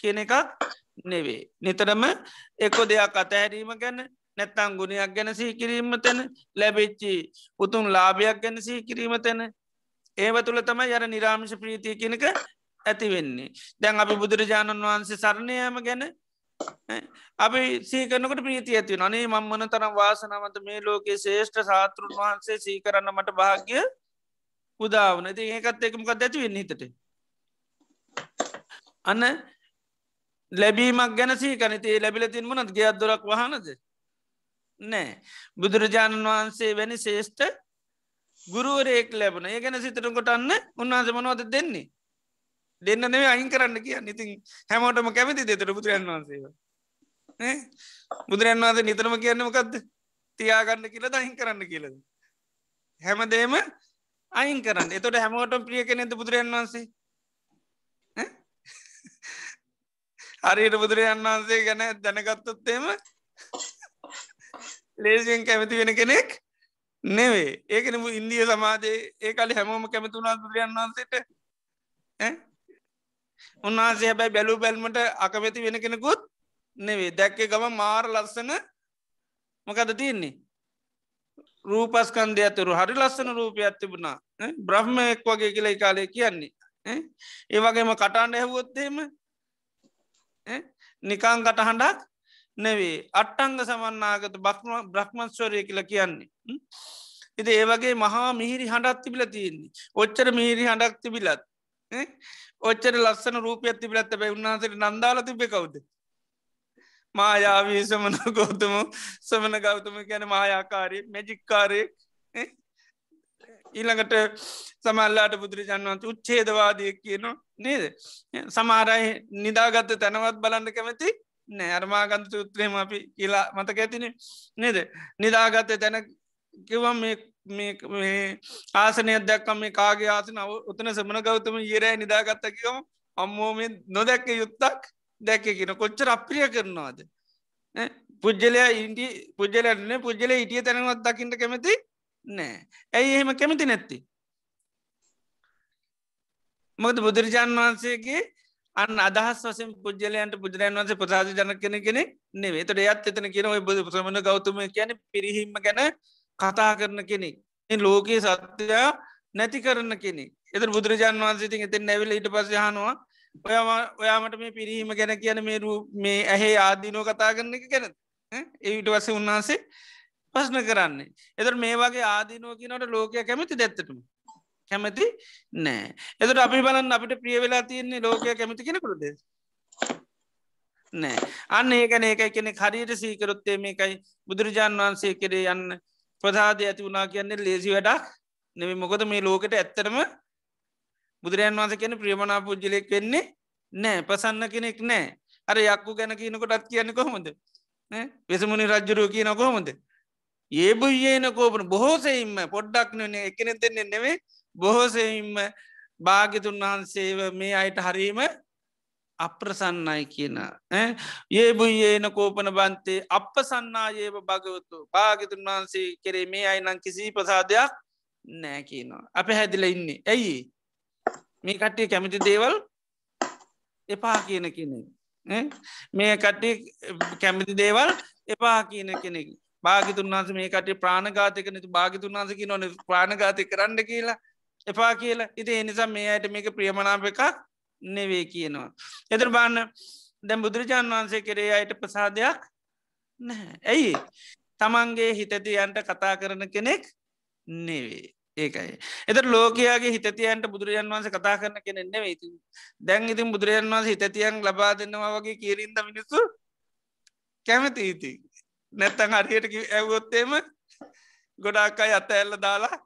කියන එකක් නෙවේ නිතරම එක්කො දෙයක් අතහැරීම ගැන නැත්තං ගුණයක් ගැන සහි කිරීම තැන ලැබෙච්චි උතුන් ලාභයක් ගැන සහි කිරීම තැන ඒව තුළ තමයි යර නිරාමිෂ ප්‍රීතිය කෙනක ඇති වෙන්නේ දැන් අපි බුදුරජාණන් වහන්සේ සරණයම ගැන අපි සීකරනකට ප්‍රීති ඇතිව අනේ මංමන තරම් වාසනවත මේ ලෝකයේ ශේෂ්ඨ සාතෘන් වහන්සේ සීකරන්න මට භාග්‍ය උදාවන ති ඒකත් එකමකක් ඇති වෙන්න හිතට අන්න ලැබීමක් ගැන සීකනතේ ලැබිල තින් වනත් ගෙයක් දොරක් වහනද නෑ බුදුරජාණන් වහන්සේ වැනි ශේෂ්ඨ ගුරුවරයෙක් ලැබන ඒ ගැන සිතරකොට අන්න උන්වහන්ස මනවද දෙන්නේ දෙන්න නෙවේ අයින් කරන්න කිය ඉතින් හැමෝටම කැමති දෙතර බුදුරන් වහන්සේ බුදුරන් වහන්සේ නිතරම කියන්නමකක්ද තියාගන්න කියලද අහින් කරන්න කියලද හැමදේම අයින් කරන්න එතොට හැමෝටම ප්‍රිය කෙනෙද බුදුරන් වහන්සේ හරියට බුදුරජාන් වහන්සේ ගැන දැනගත්තොත්තේම ලේසියෙන් කැමති වෙන කෙනෙක් නෙවේ ඒකන ඉන්දිය සමාජයේ ඒ කලි හැමෝම කැමතුුණා බුදුරජාන් වහන්සේට උන්වහන්සේ හැබැයි බැලූ බැල්මට අකමැති වෙන කෙනෙකුත් නෙවේ දැක්කේ ගම මාර ලස්සන මොකද තියන්නේ රූපස්කන්ධය ඇතුරු හරි ලස්සන රූපයක් තිබුණා බ්‍රහ්මයෙක් වගේ කියලා කාලය කියන්නේ ඒ වගේම කටාන්ඩ හැවොත්තේම නිකාං කටහඬක් නෙවේ අට්ටංග සමන්නාගත බ්‍රහ්මස්වරය කියලා කියන්නේ ඉති ඒවගේ මහා මිහිරි හඬත් තිබිල තියෙන්නේ ඔච්චර මිහිරි හඬක් තිබිලත් ඔච්චර ලස්සන රූපයක් තිබිලත්ත බැ උන්නාසට නන්දාල තිබෙ කවුද මායාවී සමන ගෞතම සමන ගෞතම ගැන මායාකාරය මැජික්කාරය ඊළඟට සමල්ලාට බුදුරජාන් වන්ස උච්චේදවාදය කියනවා නේද සමාරයි නිදාගත්ත තැනවත් බලන්න කැමති නෑ අර්මාගන්ත උත්‍රයම අපි කියලා මතක ඇතින නේද නිදාගත්ත තැන කිවම් මේ ආසනයක් දැක්කම මේ කාගේ ආසන උතන සමන ගෞතම ඒරෑ නිදාගත්ත කිවම අම්මෝම නොදැක්ක යුත්තක් දැක්ක කියන කොච්චර අප්‍රිය කරනවාද පුද්ජලයා ඉන්ටි පුද්ජලන්න පුද්ජල ඉටිය තැනවත් දකිට කැමති නෑ ඇයි එහෙම කැමති නැත්ති මොකද බුදුරජාණන් වහන්සේගේ අන්න අදහස් වසෙන් පුද්ජලයන්ට බුදුරන් වන්සේ ප්‍රසාධ ජන කෙන කෙනෙ නෙවේ තට යත් එතන කියන ඔය බුදු ප්‍රමණ ගෞතම කියන පිරිහිම ගැන කතා කරන කෙනෙක් ලෝකයේ සත්‍යයා නැති කරන කෙනෙ එත බුදුරජාන් වන්සේ එතෙන් නැවිල ඊට පස හනවා ඔයාමට මේ පිරීම ගැන කියන මේ ඇහේ ආදීනෝ කතා කරන එක ගැන ඒවිට වස උන්වහන්සේ ප්‍රශ්න කරන්නේ එතර මේ වගේ ආදීනුව කියනට ලෝකය කැමති දැත්තටම කැමති නෑ එතට අපි බලන්න අපිට ප්‍රිය වෙලා තියන්නේ ලෝකය කැමති කෙනෙකුරුද නෑ අන්න ඒකන ඒකයි කෙනෙ හරියට සීකරොත්තේ මේකයි බුදුරජාණන් වහන්සේ කරේ යන්න ප්‍රධාද ඇති වුණනා කියන්නේ ලේසි වැඩක් නෙම මොකද මේ ලෝකට ඇත්තරම බුදුරජන් වන්ස කියන ප්‍රියමනා පුද්ජලෙක් වෙන්නේ නෑ පසන්න කෙනෙක් නෑ අර යක්කු ගැන කියනකොටත් කියන්න කොහොමද වෙසමුණනි රජ්ජුරුව කියන කොහොමද ඒ බුයේන කෝපන බොහෝසෙයින්ම පොඩ්ඩක් න එකන දෙන්නේ නෙවේ බොහෝසෙයින්ම භාගිතුන් වහන්සේව මේ අයට හරීම අප්‍රසන්නයි කියන ඒ බුයේන කෝපන බන්තේ අප සන්නායේව භගවතු භාගිතුන් වහන්සේ කරේ මේ අයිනං කිසි ප්‍රසාදයක් නෑ කියනවා අප හැදිල ඉන්නේ ඇයි මේ කට්ටිය කැමිති දේවල් එපා කියන කෙනෙ මේ කට්ටි කැමිති දේවල් එපා කියන කෙනෙක් භාගිතුන් වන්ස මේ කට ප්‍රාණගාතක නතු භාගිතුන් වන්සකි නොන ප්‍රාණගාතය කරන්න කියලා එපා කියලා ඉති එනිසා මේ අයට මේක ප්‍රියමනාප එකක් නෙවේ කියනවා. එතර බාන්න දැම් බුදුරජාණන් වහන්සේ කරේ අයට ප්‍රසාදයක් නැහැ. ඇයි තමන්ගේ හිතතියන්ට කතා කරන කෙනෙක් නෙවේ. ඒකයි. එත ලෝකයාගේ හිතතියන්ට බුදුරජන් වන්ස කතා කරන කෙනෙ නෙවේ ති දැන් ඉතින් බුදුරජන් වන්ස හිතතියන් ලබා දෙන්නවා වගේ කියරින්ද මිනිස්සු කැමති ඉති. නැත්තන් හරියට ඇවොත්තේම ගොඩක් අයි අත ඇල්ල දාලා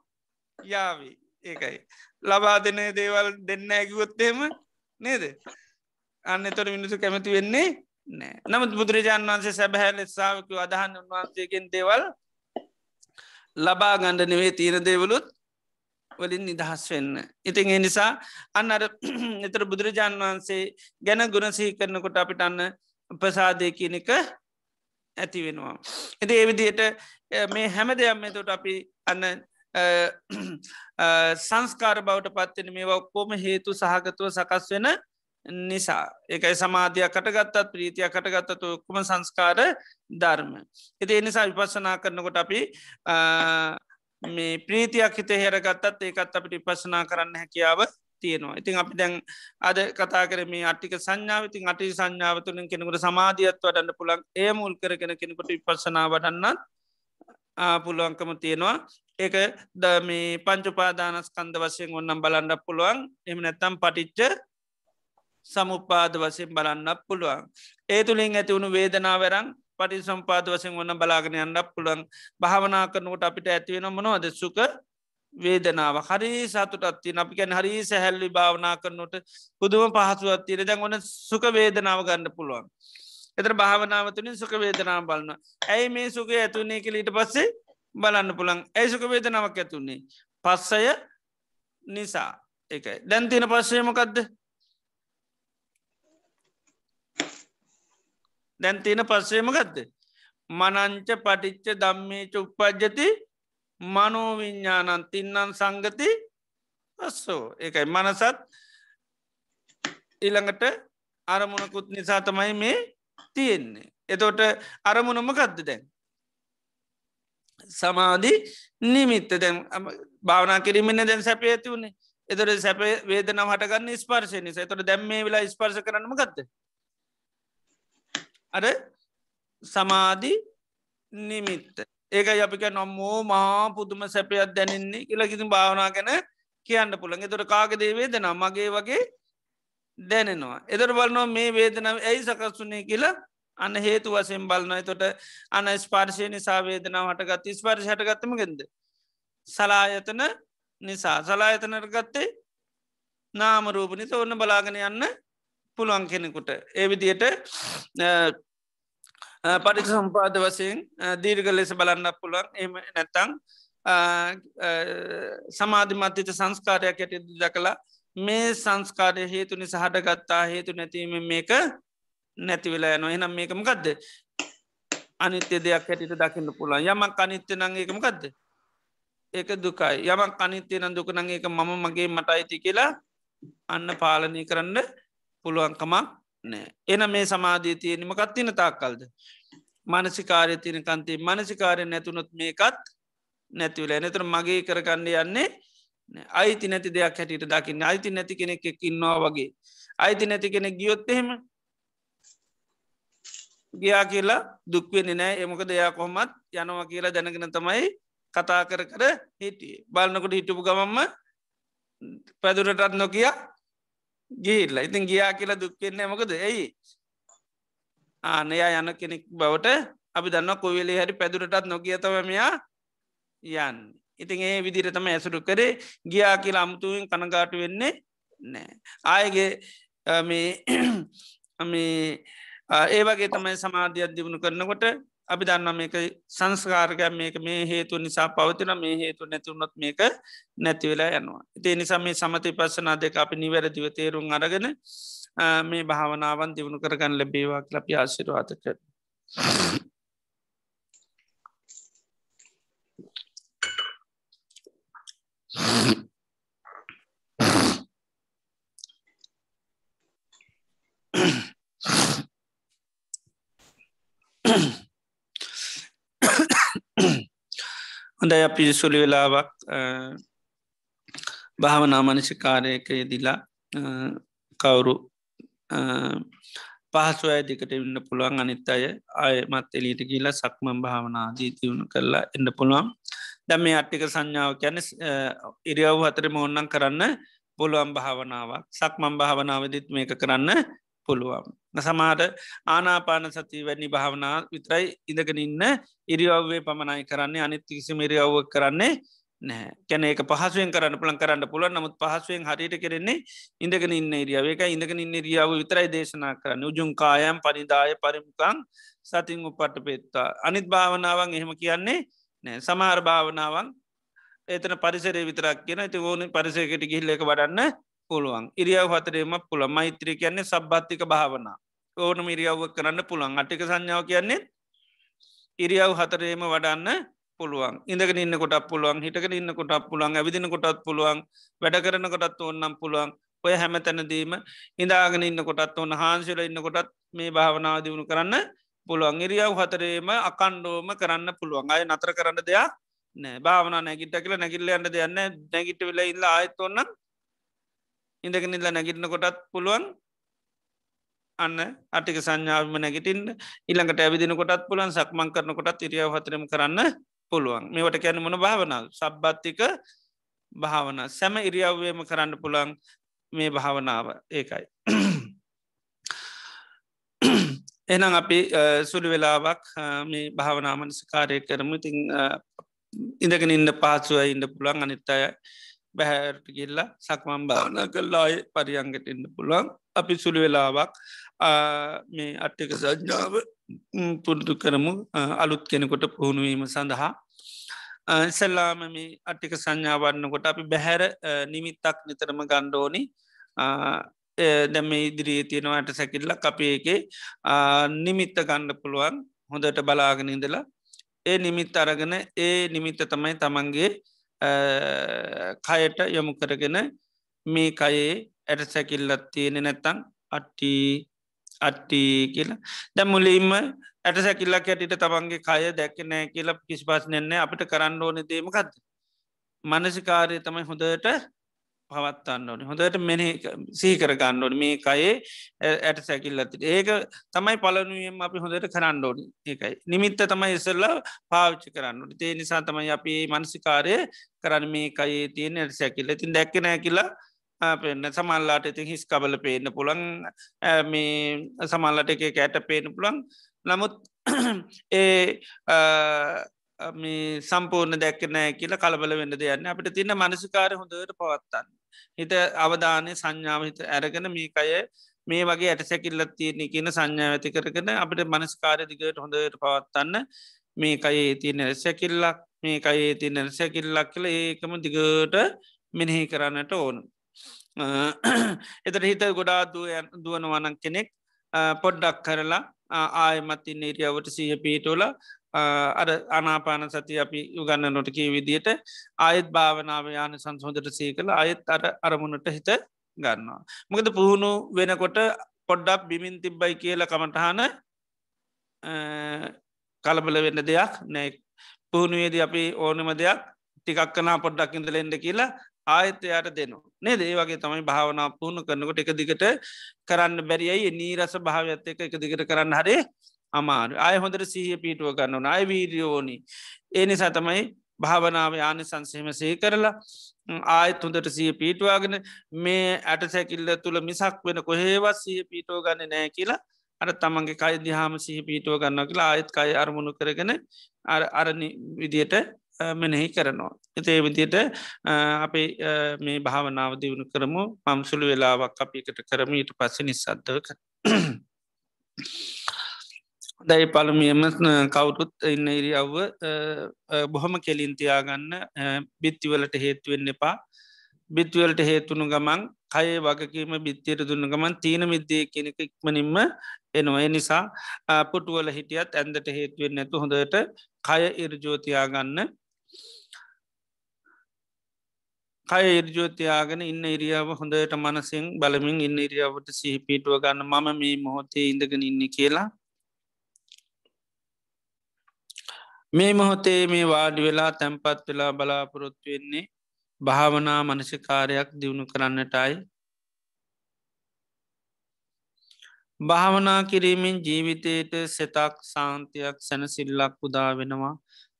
යාවී ඒකයි ලබා දෙන දේවල් දෙන්න ඇකිවොත්තේම නේද අන්න තොර මිනිසු කැමති වෙන්නේ නෑ නමුත් බුදුරජාණන් වන්සේ සැබැහැ ලෙස්සාාවකව අදහන්න උන්වහන්සේගෙන් දේවල් ලබා ගණ්ඩ නෙවේ තීන දේවලුත් වලින් නිදහස් වෙන්න. ඉතින් ඒ නිසා අන්න අර එතර බුදුරජාණන් වහන්සේ ගැන ගුණසහි කරනකොට අපිට අන්න ප්‍රසාදය කියන එක ඇති වෙනවා. එති ඒවිදියට මේ හැම දෙයක් මෙතොට අපි අන්න සංස්කාර බවට පත්වෙන මේ ඔක්කෝම හේතු සහගතුව සකස් වෙන නිසා ඒකයි සමාධයක් කටගත්තත් ප්‍රීතිය කටගත්තතු ඔක්කුම සංස්කාර ධර්ම. එති එනිසා විපස්සනා කරනකොට අපි මේ ප්‍රීතියක් හිත හරගත්තත් ඒකත් අපිට විපස්සනා කරන්න හැකියාව තියෙනවා. ඉතින් අපි දැන් අද කතා කර මේ අටික සංඥාව ඉතින් අටි සංඥාවතුලින් කෙනෙකුට සමාධියත් වඩන්න පුළන් ඒ මුල් කරගෙන කෙනෙකුට විපස්සනා වඩන්නත් පුළුවන්කම තියෙනවා. ඒක ද මේ පංචුපාදානස්කන්ද වශයෙන් ඔන්නම් බලන්න පුළුවන් එම නැත්තම් පටිච්ච සමුපාද වසයෙන් බලන්න පුළුවන්. ඒ තුළින් ඇති වුණු වේදනාවරං පටි සම්පාද වසයෙන් ඔන්න බලාගෙන අන්නක් පුළුවන් භාවනා කරනකොට අපිට ඇතිවෙන මොනවද සුක වේදනාව හරි සතුටත්ති අපි ගැන හරි සැහැල්ලි භාවනා කරනට පුදුම පහසුවත්තිර දැන් ඔන්න සුක වේදනාව ගන්න පුළුවන්. එතර භාවනාවතුනින් සුක වේදනාව බලන්න ඇයි මේ සුක ඇතුන්නේ කලීට පස්සේ බලන්න පුළන් ඇයි සුක වේදනාවක් ඇතුන්නේ පස්සය නිසා එකයි දැන් තියෙන පස්සයමකක්ද දැන් තියෙන පස්සේමකක්ද මනංච පටිච්ච දම්මේච උපද්ජති මනෝවිඤ්ඥානන් තින්නන් සංගති අස්සෝ ඒකයි මනසත් ඊළඟට අරමුණකුත් නිසා තමයි මේ තියෙන්නේ. එතෝට අරමුණමකක්ද දැන් සමාධි නිමිත්ත දැන් භාවනා කිරීමෙන දැන් සැපේ ඇති වුණේ එතොට සැප වේදනාව හටගන්න ස්පර්ශය නිසා තොට දැම් මේ වෙලා ස්පර්ශ කරනම ගත්ත අර සමාධි නිමිත්ත ඒක අපික නොම්මෝ මහා පුදුම සැපයක් දැනන්නේ කියලා කිසි භාවනා ගැන කියන්න පුළන් එතොට කාග දේ වේදන මගේ වගේ දැනෙනවා එතර බලනවා මේ වේදනාව ඇයි සකස්සුනේ කියලා අන්න හේතු වසයෙන් බලන්නයි තොට අන ස්පාර්ශය නිසා වේදනාව හටගත් ස්පාර්ශ හටගත්තම ගෙද සලායතන නිසා සලායතනට ගත්තේ නාමරූපනිත ඔන්න බලාගෙන යන්න පුළුවන් කෙනෙකුට ඒවිදියට පරික් සම්පාද වසයෙන් දීර්ග ලෙස බලන්න පුළුවන් එම නැත්තං සමාධිමත්්‍යත සංස්කාරයක් ඇයට දකලා මේ සංස්කාරය හේතු නිස හටගත්තා හේතු නැතිීම මේක නැතිවෙලා යන එනම් මේකම ගදද අනිත්‍ය දෙයක් හැටිට දකින්න පුළුවන් යමක් අනිත්‍ය නංගේකම ගදද ඒක දුකයි යමක් අනිත්‍යය නම් දුකනගේ එක මම මගේ මට අයිති කියලා අන්න පාලනය කරන්න පුළුවන්කමක් නෑ එන මේ සමාධී තියනීම කත්තින තාක්කල්ද මානසිකාරය තියන කන්තේ මනසිකාරය නැතුනොත් මේකත් නැතිවල එනතර මගේ කරගන්න යන්නේ අයිති නැති දෙයක් හැටියට දකින්න අයිති නැති කෙනෙක් ඉන්නවා වගේ අයිති නැති කෙනෙක් ගියොත්තහෙම ගියා කියලා දුක්වෙන නෑ එමක දෙයක් කොහොමත් යනවා කියලා දැනගෙන තමයි කතා කර හිටිය බලන්නකොට හිටපු ගමම්ම පැදුරටත් නොකිය ගිල්ල ඉතින් ගියා කියලා දුක්වෙන්නේ මොකද ඇයි ආනයා යන කෙනෙක් බවට අපි දන්න කොවෙලේ හැරි පැදුරටත් නොකියතව මෙයා යන් ඉතින් ඒ විදිරතම ඇසුරු කරේ ගියා කියලා අමුතුවෙන් කනගාට වෙන්නේ නෑ ආයගේ ඒ වගේ තමයි සමාධයක් දියුණු කරනකොට අපි දන්න මේක සංස්කාරක මේක මේ හේතු නිසා පවතින මේ හේතු නැතිවුණොත් මේක නැතිවෙලා යනවා. ඉතිේ නිසා මේ සමති පස්සනා දෙක අපි නිවැරදිව තේරුම් අරගෙන මේ භාවනාවන් දියුණු කරගන්න ලැබේවා ලපි ආශිරවාත කර. හොඳයි අපි සුළි වෙලාවක් භාවනා මනසිකාරයක යෙදිලා කවුරු පහසු අයදිකට ඉන්න පුළුවන් අනිත් අය අයමත් එලීට කියලා සක්මන් භාවනාදී තියුණු කරලා එන්න පුළුවන් දැම මේ අට්ටික සංඥාව කියන ඉරියව් හතර මෝන්නන් කරන්න පුළුවන් භාවනාවක් සක්මන් භාවනාවදිත් මේක කරන්න පුළුවන් සමාට ආනාපාන සති වැනි භාවනා විතරයි ඉඳගෙන ඉන්න ඉරියව්වේ පමණයි කරන්නේ අනිත් කිසි ඉරියව්ව කරන්නේ නෑ කැන ඒක පහසුවෙන් කරන්න පුළන් කරන්න පුළන් නමුත් පහසුවෙන් හරිට කරන්නේ ඉඳගෙන ඉන්න ඉරියාවක ඉඳගෙන ඉන්න ඉරියාව විතරයි දේශනා කරන්න උජුන් කායම් පනිදාය පරිමුකං සතින් උපට පෙත්තා අනිත් භාවනාවන් එහෙම කියන්නේ නෑ සමහර භාවනාවන් ඒතන පරිසරේ විතරක් කියන ඇති ඕන පරිසයකට ගිහිල්ලක වඩන්න පුළුවන් ඉරියාව හතරේම පුළ මෛත්‍රී කියන්නේ සබ්බත්තික භාවනා ඕනම ඉරියාව කරන්න පුළුවන් අටික සංඥාව කියන්නේ ඉරියාව හතරේම වඩන්න පුළුවන් ඉඳගෙන ඉන්න කොටත් පුළුවන් හිටගෙන ඉන්න කොටත් පුළුවන් ඇවිදින කොටත් පුළුවන් වැඩ කරන කොටත් ඕන්නම් පුළුවන් ඔය හැම තැනදීම ඉඳාගෙන ඉන්න කොටත් ඕන්න හාන්සිල ඉන්න කොටත් මේ භාවනාව දියුණු කරන්න පුළුවන් ඉරියාව හතරේම අකණ්ඩෝම කරන්න පුළුවන් අය නතර කරන්න දෙයක් නෑ භාවන නැගිට කියල නැගිල්ල අන්න දෙයන්න නැගිට වෙලා ඉල්ල ආයත් ඔන්න ඉඳගෙන ඉල්ල නැගිටන කොටත් පුළුවන් අන්න අටික සංඥාවම නැගිටින් ඉළඟට ඇවිදින කොටත් පුලන් සක්මං කරන කොටත් ඉරියාව හතරම කරන්න පුළුවන් මේවට කැන මොන භාවනාව සබ්බත්තික භාවන සැම ඉරියව්වේම කරන්න පුළන් මේ භාවනාව ඒකයි එනම් අපි සුළි වෙලාවක් මේ භාවනාමනස කාරය කරමු ඉතිං ඉඳගෙන ඉන්න පාසුව ඉන්න පුළන් අනිත්තය බැහැට ගිල්ලා සක්මම් භාවන කල්ලාය පරියන්ගට ඉන්න පුළුවන් අපි සුළි වෙලාවක් මේ අට්ටික සජ්ඥාව පුරුදු කරමු අලුත් කෙනෙකොට පුහුණුවීම සඳහා සෙල්ලාම මේ අට්ටික සංඥාවන්නකොට අපි බැහැර නිමිත්තක් නිතරම ගණ්ඩෝනි දැම ඉදිරියේ තියෙනවාට සැකිල්ල අපේගේ නිමිත්ත ගණ්ඩ පුළුවන් හොඳට බලාගෙන ඉඳලා ඒ නිමිත් අරගෙන ඒ නිමිත්ත තමයි තමන්ගේ කයට යොමු කරගෙන මේ කයේ ඇට සැකිල්ලත් තියෙන නැත්තං අට්ටි කියලා දැ මුලින්ම ඇට සැකිල්ලක් ඇටිට තමන්ගේ කය දැක්ක නෑ කියලා කිසි පස් නෙන්නේ අපිට කරන්න ඕන දේමකක්ද මනසිකාරය තමයි හොඳට පවත්තන්න ඕනි හොඳට මෙන සීකර ගන්න ඕනි මේ කයේ ඇට සැකිල්ලති ඒක තමයි පලනුවම් අපි හොඳට කරන්න ඕනි ඒකයි නිමිත්ත තමයි ඉස්සල්ල පාවිච්චි කරන්න තේ නිසා තමයි අපි මනසිකාරය කරන්න මේ කයේ තියෙන ඇට සැකිල්ල තින් දැක්කනෑ කියලා පෙන්න්න සමල්ලාට ඉතින් හිස් කබල පේන්න පුළන් මේ සමල්ලට එක ඇට පේන පුළන් නමුත් ඒ මේ සම්පූර්ණ දැක්කනෑ කියලා කලබල වෙන්න දෙයන්න අපිට තින්න මනසිකාර හොඳට පවත්තන්න හිත අවධානය සංඥාව හිත ඇරගෙන මේ අය මේ වගේ ඇට සැකිල්ලත් තියෙන කියන සංඥාව ඇති කරගෙන අපිට මනස්කාරය දිගට හොඳට පවත්වන්න මේ අයේ තියන සැකිල්ලක් මේ අයේ තියන සැකිල්ලක් කළ ඒකම දිගට මෙනෙහි කරන්නට ඕන එතට හිත ගොඩා දුවනවනක් කෙනෙක් පොඩ්ඩක් කරලා ආයමත්ති නීරියාවට සීහ පීටෝල අර අනාපාන සති අපි යුගන්න නොටකී විදියට ආයත් භාවනාව යාන සංසෝදට සී කළ අයත් අර අරමුණට හිත ගන්නවා. මොකද පුහුණු වෙනකොට පොඩ්ඩක් බිමින් තිබ්බයි කියල කමටහන කලබල වෙන්න දෙයක් නෑ පුහුණුවේද අපි ඕනම දෙයක් ටිකක් කනා පොඩ්ඩක් ඉඳලෙන්ඩ කියලා ආයතයට දෙනවා නේ ඒ වගේ තමයි භාවනා පුහුණු කරනකොට එක දිගට කරන්න බැරියයි නීරස භාවඇත්ත එක දිගට කරන්න හරේ අමාරු අය හොඳට සීහ පිටුව ගන්නවන අයි වීඩියෝනි ඒ නිසා තමයි භාවනාව යානි සංසේම සේ කරලා ආයත් හොඳට සිය පීටවාගෙන මේ ඇට සැකිල්ල තුළ මිසක් වෙන කොහේවත් සිය පීටෝ ගන්න නෑ කියලා අර තමන්ගේ කයි දිහාම සිහ පීටුව ගන්න කියලා ආයත් කයි අරමුණු කරගෙන අරණි විදියට මෙනෙහි කරනවා. එතේ විදියට අපි මේ භාවනාව දියුණු කරමු පම්සුළු වෙලාවක් අපිකට කරම ඊට පස්ස නිසද්දක දැයි පළමියම කවුරුත් ඉන්න ඉරියව්ව බොහොම කෙලින්තියාගන්න බිත්තිවලට හේතුවෙන්න එපා බිත්වලට හේතුුණු ගමන් කයේ වගකීම බිත්තියට දුන්න ගමන් තීන මිද්දේ කෙනෙක ඉක්මනින්ම එනවා නිසා පුටුවල හිටියත් ඇන්දට හේතුවෙන් නැතු හොඳට කය ඉරජෝතියාගන්න කය ඉර්ජෝතියාගෙන ඉන්න ඉරියාව හොඳට මනසිෙන් බලමින් ඉන්න ඉරියාවට සිහිපීටුව ගන්න මම මේ මොහොතේ ඉඳගෙන ඉන්න කියලා මේ මොහොතේ මේ වාඩි වෙලා තැන්පත් වෙලා බලාපොරොත්තු වෙන්නේ භාවනා මනසිකාරයක් දියුණු කරන්නටයි භාවනා කිරීමෙන් ජීවිතයට සෙතක් සාන්තියක් සැනසිල්ලක් උදා වෙනවා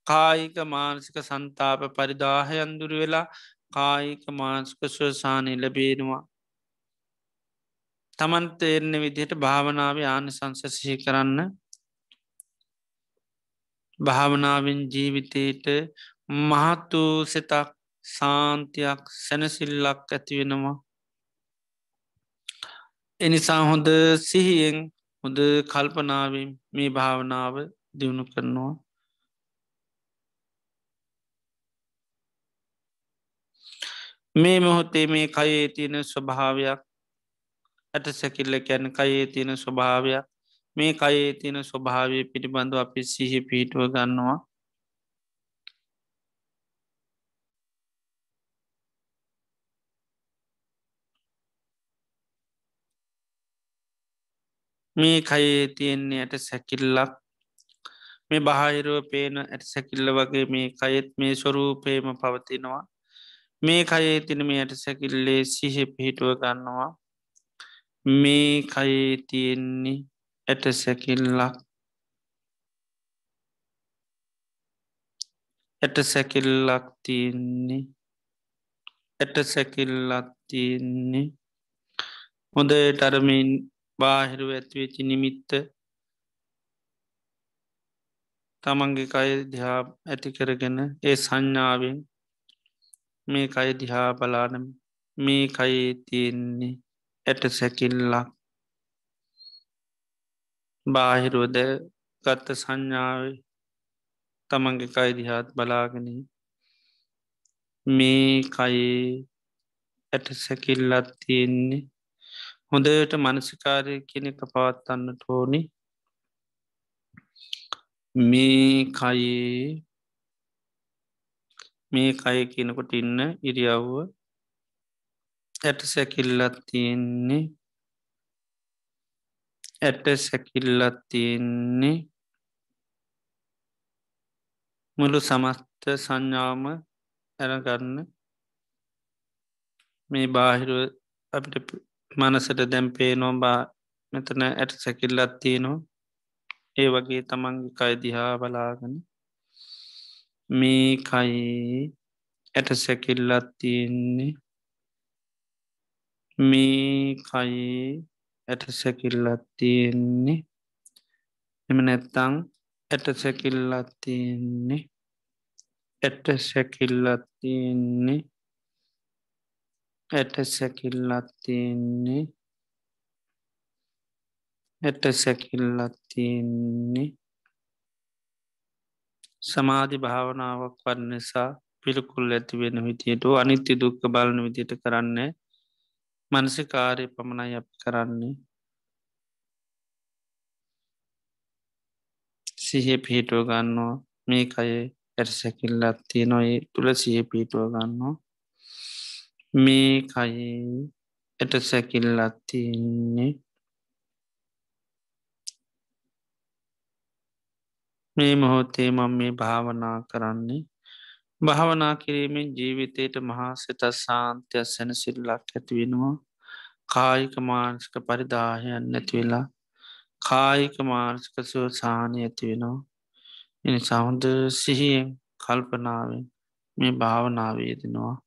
කායික මානසික සන්තාප පරිදාහයන්දුර වෙලා කායික මාංස්ක ස්වසානය ලැබේනවා තමන් තේරණ විදිහට භාවනාව ආනි සංසසිහි කරන්න භාවනාවෙන් ජීවිතයට මහත් වූ සෙතක් සාන්තියක් සැනසිල්ලක් ඇතිවෙනවා එනිසා හොඳ සිහියෙන් හොඳ කල්පනාවෙන් මේ භාවනාව දියුණු කරනවා මේ මොහොතේ මේ කයේ තියෙන ස්වභාවයක් ඇට සැකිල්ල කැන කයේ තියෙන ස්වභාවයක් මේ කයේ තියෙන ස්වභාවය පිළිබඳව අපි සිහි පිහිටුව ගන්නවා මේ කයේ තියෙන්නේ ඇට සැකිල්ලක් මේ බාහිරුව පේන ඇට සැකිල්ල වගේ මේ කයෙත් මේ ස්වරූපයම පවතිනවා මේ කයේ තින මේ ඇට සැකිල්ලේ සිහ පිහිටුව ගන්නවා මේ කයේ තියෙන්නේ ඇට සැකිල්ලක් ඇට සැකිල්ලක් තියන්නේ ඇට සැකිල්ලක් තියන්නේ හොඳ ටරමින් බාහිරුව ඇත්වෙචි නිමිත්ත තමන්ගේ කය දිහා ඇති කරගෙන ඒ සංඥාවෙන් මේ කය දිහා බලාන මේ කයේ තියෙන්නේ ඇට සැකිල්ලක් බාහිරුවද ගත්ත සංඥාව තමන්ගේ කය දිහාත් බලාගෙන මේ කයේ ඇට සැකිල්ලත් තියෙන්නේ හොඳට මනසිකාරය කෙනෙක පවත්වන්න ටෝනි මේ කය කියනකොට ඉන්න ඉරියව්ව ඇට සැකිල්ලත් තියෙන්නේ ඇට සැකිල්ලත් තියෙන්නේ මුළු සමස්ත සංඥාවම ඇරගන්න මේ බාහිර අපිට මනසට දැම් පේනෝ බා මෙතන ඇට සැකිල්ලත් තියනවා ඒ වගේ තමන්ගේ කයිදිහා බලාගන මේ කයි ඇට සැකිල්ලත් තියෙන්නේ මේ කයි ඇට සැකිල්ලත් තියෙන්නේ එම නැත්තං ඇට සැකිල්ලත් තියෙන්නේ ඇට සැකිල්ලත් තියෙන්නේ ඇට සැකිල්ලත් තියෙන්නේ ඇට සැකිල්ලත් තියෙන්නේ සමාධි භාවනාවක් වන්න නිසා පිළිකුල් ඇති වෙන විදියට අනිත්‍ය දුක්ක බලන විදියට කරන්නේ මනසි කාරය පමණයි අප කරන්නේ සිහ පිහිටුව ගන්නවා මේ අයේ ඇට සැකිල්ලත් තිය නොයි තුළ සිහ පිහිටුව ගන්නවා මේ කයේ ඇට සැකිල්ලත් තියන්නේ මේ මොහොතේ මම මේ භාවනා කරන්නේ භාවනා කිරීමෙන් ජීවිතයට මහා සිත සාන්තියක් සැනසිල්ලක් ඇතිවෙනවා කායික මානසික පරිදාහයන් නැතිවෙලා කායික මානසික සුවසාහනය ඇතිවෙනවා එනි සහොඳ සිහියෙන් කල්පනාවෙන් මේ භාවනාවේදෙනවා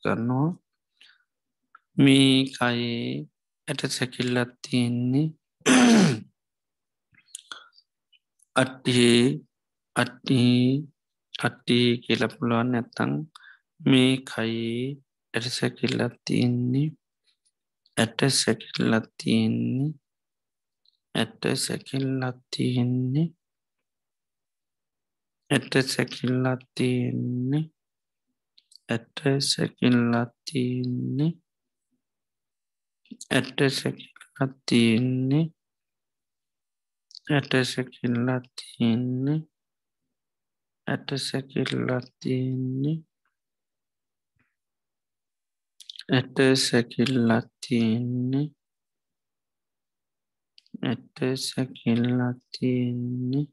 කරනවා මේ කයේ ඇට සැකිල්ලත් තියෙන්නේ අට්ටියේ අට්ටි කියල පුළුවන් නැත්තං මේ කයේ ඇට සැකිල්ලත් තියෙන්නේ ඇට සැකිල්ලත් තියෙන්නේ ඇට සැකිල්ලත් තියෙන්නේ ඇට සැකිල්ලත් තියෙන්නේ ඇට සැකිල්ලත් තියෙන්නේ ඇට සැකිල්ලත් තියෙන්නේ ඇට සැකිල්ලත් තියෙන්නේ ඇට සැකිල්ලත් තියෙන්නේ ඇට සැකිල්ලත් තියෙන්නේ ඇට සැකිල්ලත් තියෙන්නේ